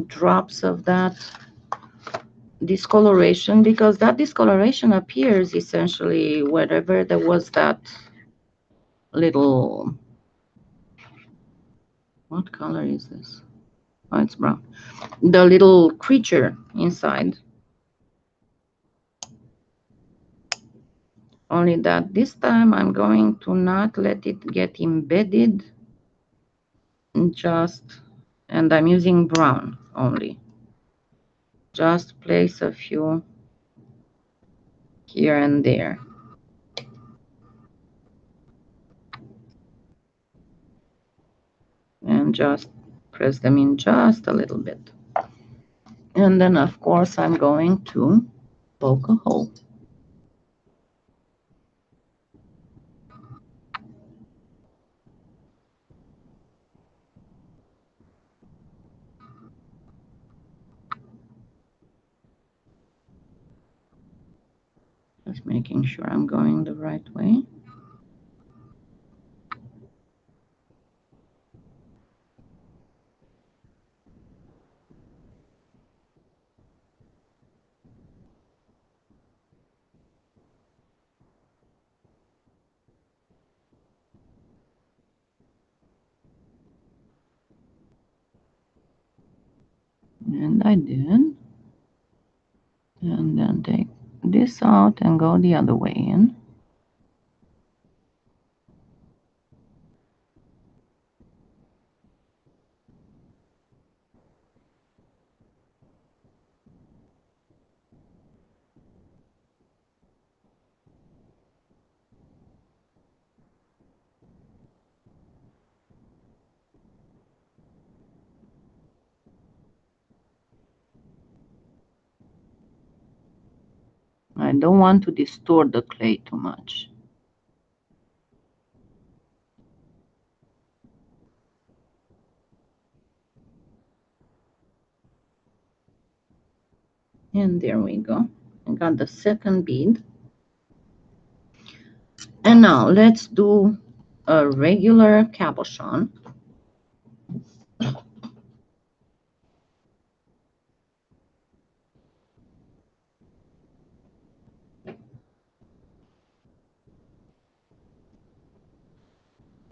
drops of that discoloration, because that discoloration appears essentially wherever there was that little, what color is this? Oh, it's brown. The little creature inside. Only that this time I'm going to not let it get embedded and I'm using brown only. Just place a few here and there. And just press them in just a little bit. And then, of course, I'm going to poke a hole. Just making sure I'm going the right way. And I did. And then take this out and go the other way in. I don't want to distort the clay too much. And there we go. I got the second bead. And now let's do a regular cabochon.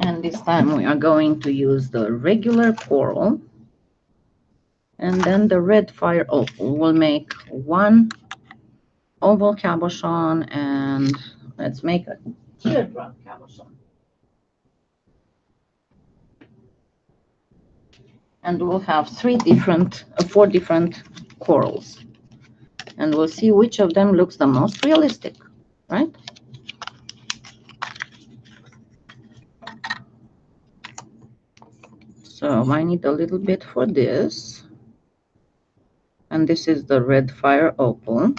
And this time we are going to use the regular coral. And then the red fire opal will make one oval cabochon, and let's make a teardrop cabochon. And we'll have four different corals. And we'll see which of them looks the most realistic, right? So I need a little bit for this. And this is the red fire opal.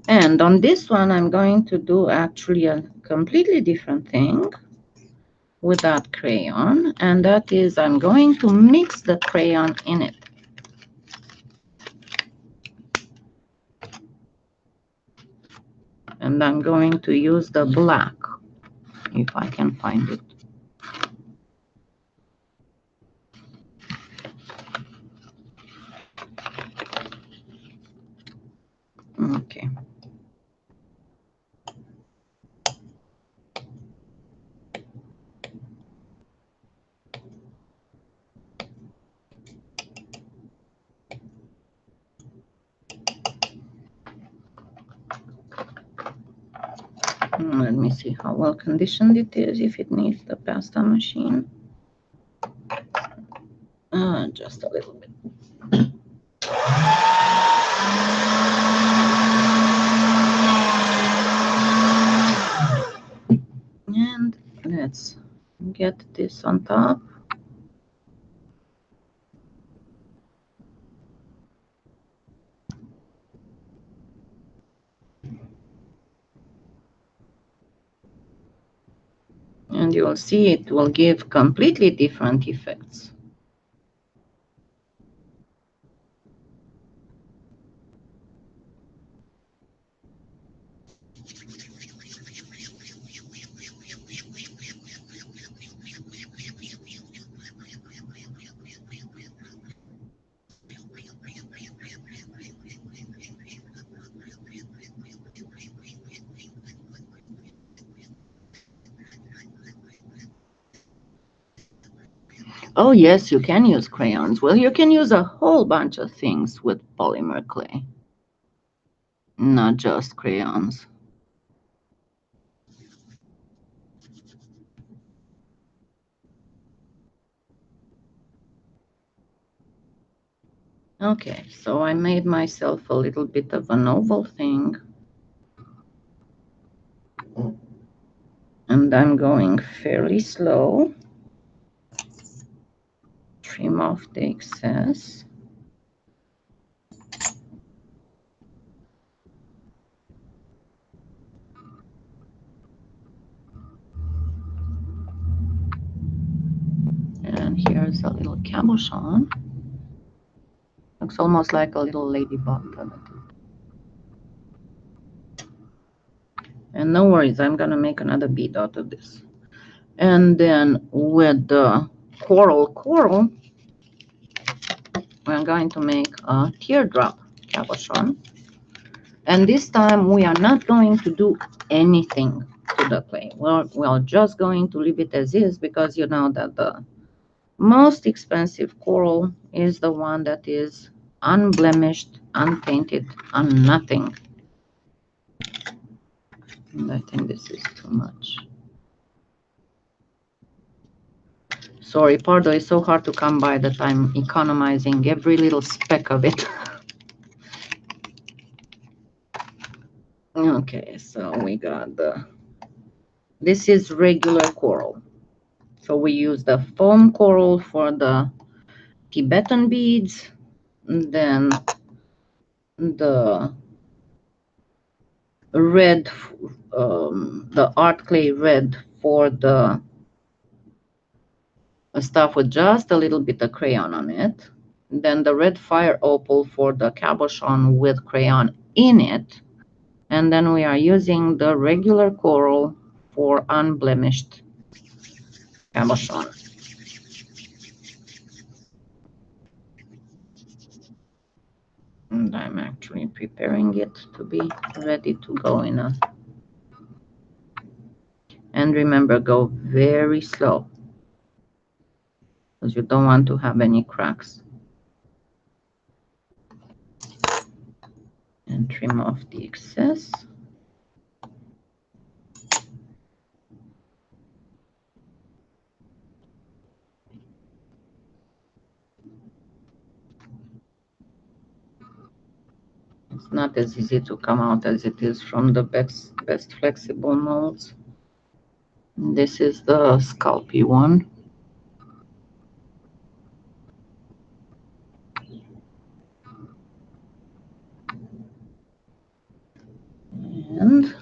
And on this one, I'm going to do actually a completely different thing with that crayon. And that is I'm going to mix the crayon in it. And I'm going to use the black, if I can find it. Okay. Let me see how well conditioned it is, if it needs the pasta machine. Just a little bit. And let's get this on top. And you will see it will give completely different effects. Oh, yes, you can use crayons. Well, you can use a whole bunch of things with polymer clay, not just crayons. Okay, so I made myself a little bit of an oval thing. And I'm going fairly slow. Trim off the excess. And here's a little cabochon. Looks almost like a little ladybug. And no worries, I'm gonna make another bead out of this. And then with the coral, we're going to make a teardrop cabochon. And this time we are not going to do anything to the clay. We're just going to leave it as is, because you know that the most expensive coral is the one that is unblemished, unpainted, nothing. And I think this is too much. Sorry, Pardo is so hard to come by that I'm economizing every little speck of it. Okay, so we got this is regular coral. So we use the foam coral for the Tibetan beads, and then the red, the art clay red for the stuff with just a little bit of crayon on it. Then the red fire opal for the cabochon with crayon in it. And then we are using the regular coral for unblemished cabochon. And I'm actually preparing it to be ready to go in a... And remember, go very slow, because you don't want to have any cracks. And trim off the excess. It's not as easy to come out as it is from the best flexible molds. This is the Sculpey one. And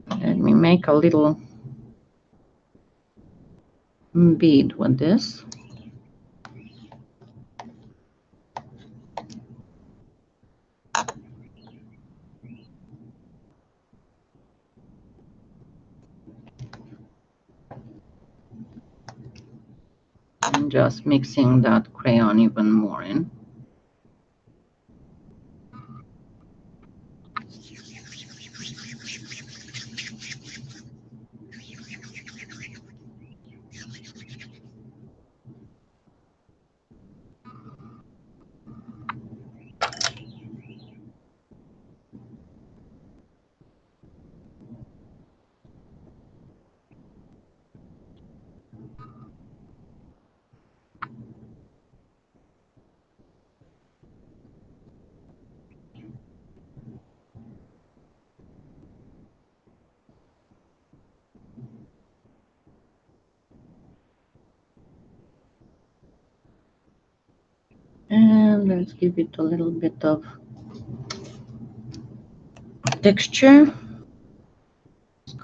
let me make a little bead with this. And just mixing that crayon even more in. And let's give it a little bit of texture.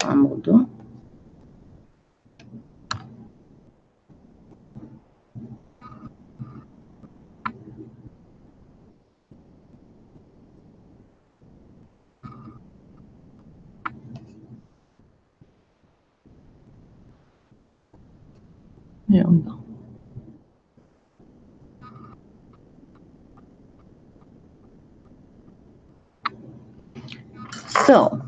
Will do. There we go. So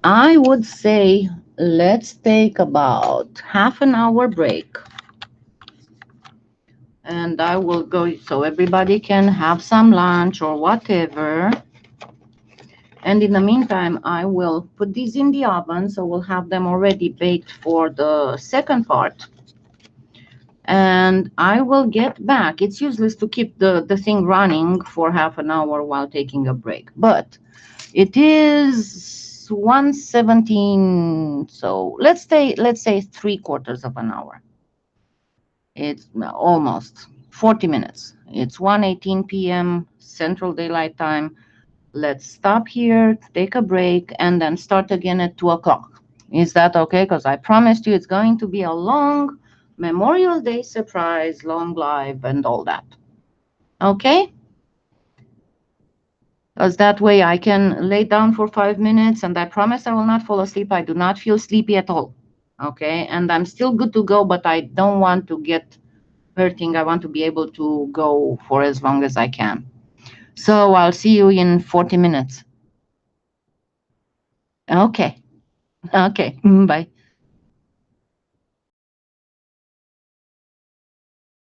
I would say let's take about half an hour break. And I will go so everybody can have some lunch or whatever. And in the meantime, I will put these in the oven, so we'll have them already baked for the second part. and I will get back. It's useless to keep the thing running for half an hour while taking a break, but it is 1:17, so let's say 3/4 of an hour. It's almost 40 minutes. It's 1:18 p.m. Central Daylight Time. Let's stop here, take a break, and then start again at 2 o'clock. Is that okay? Because I promised you it's going to be a long Memorial Day surprise, long live, and all that. Okay? Because that way I can lay down for 5 minutes, and I promise I will not fall asleep. I do not feel sleepy at all. Okay? And I'm still good to go, but I don't want to get hurting. I want to be able to go for as long as I can. So I'll see you in 40 minutes. Okay. Okay. Bye.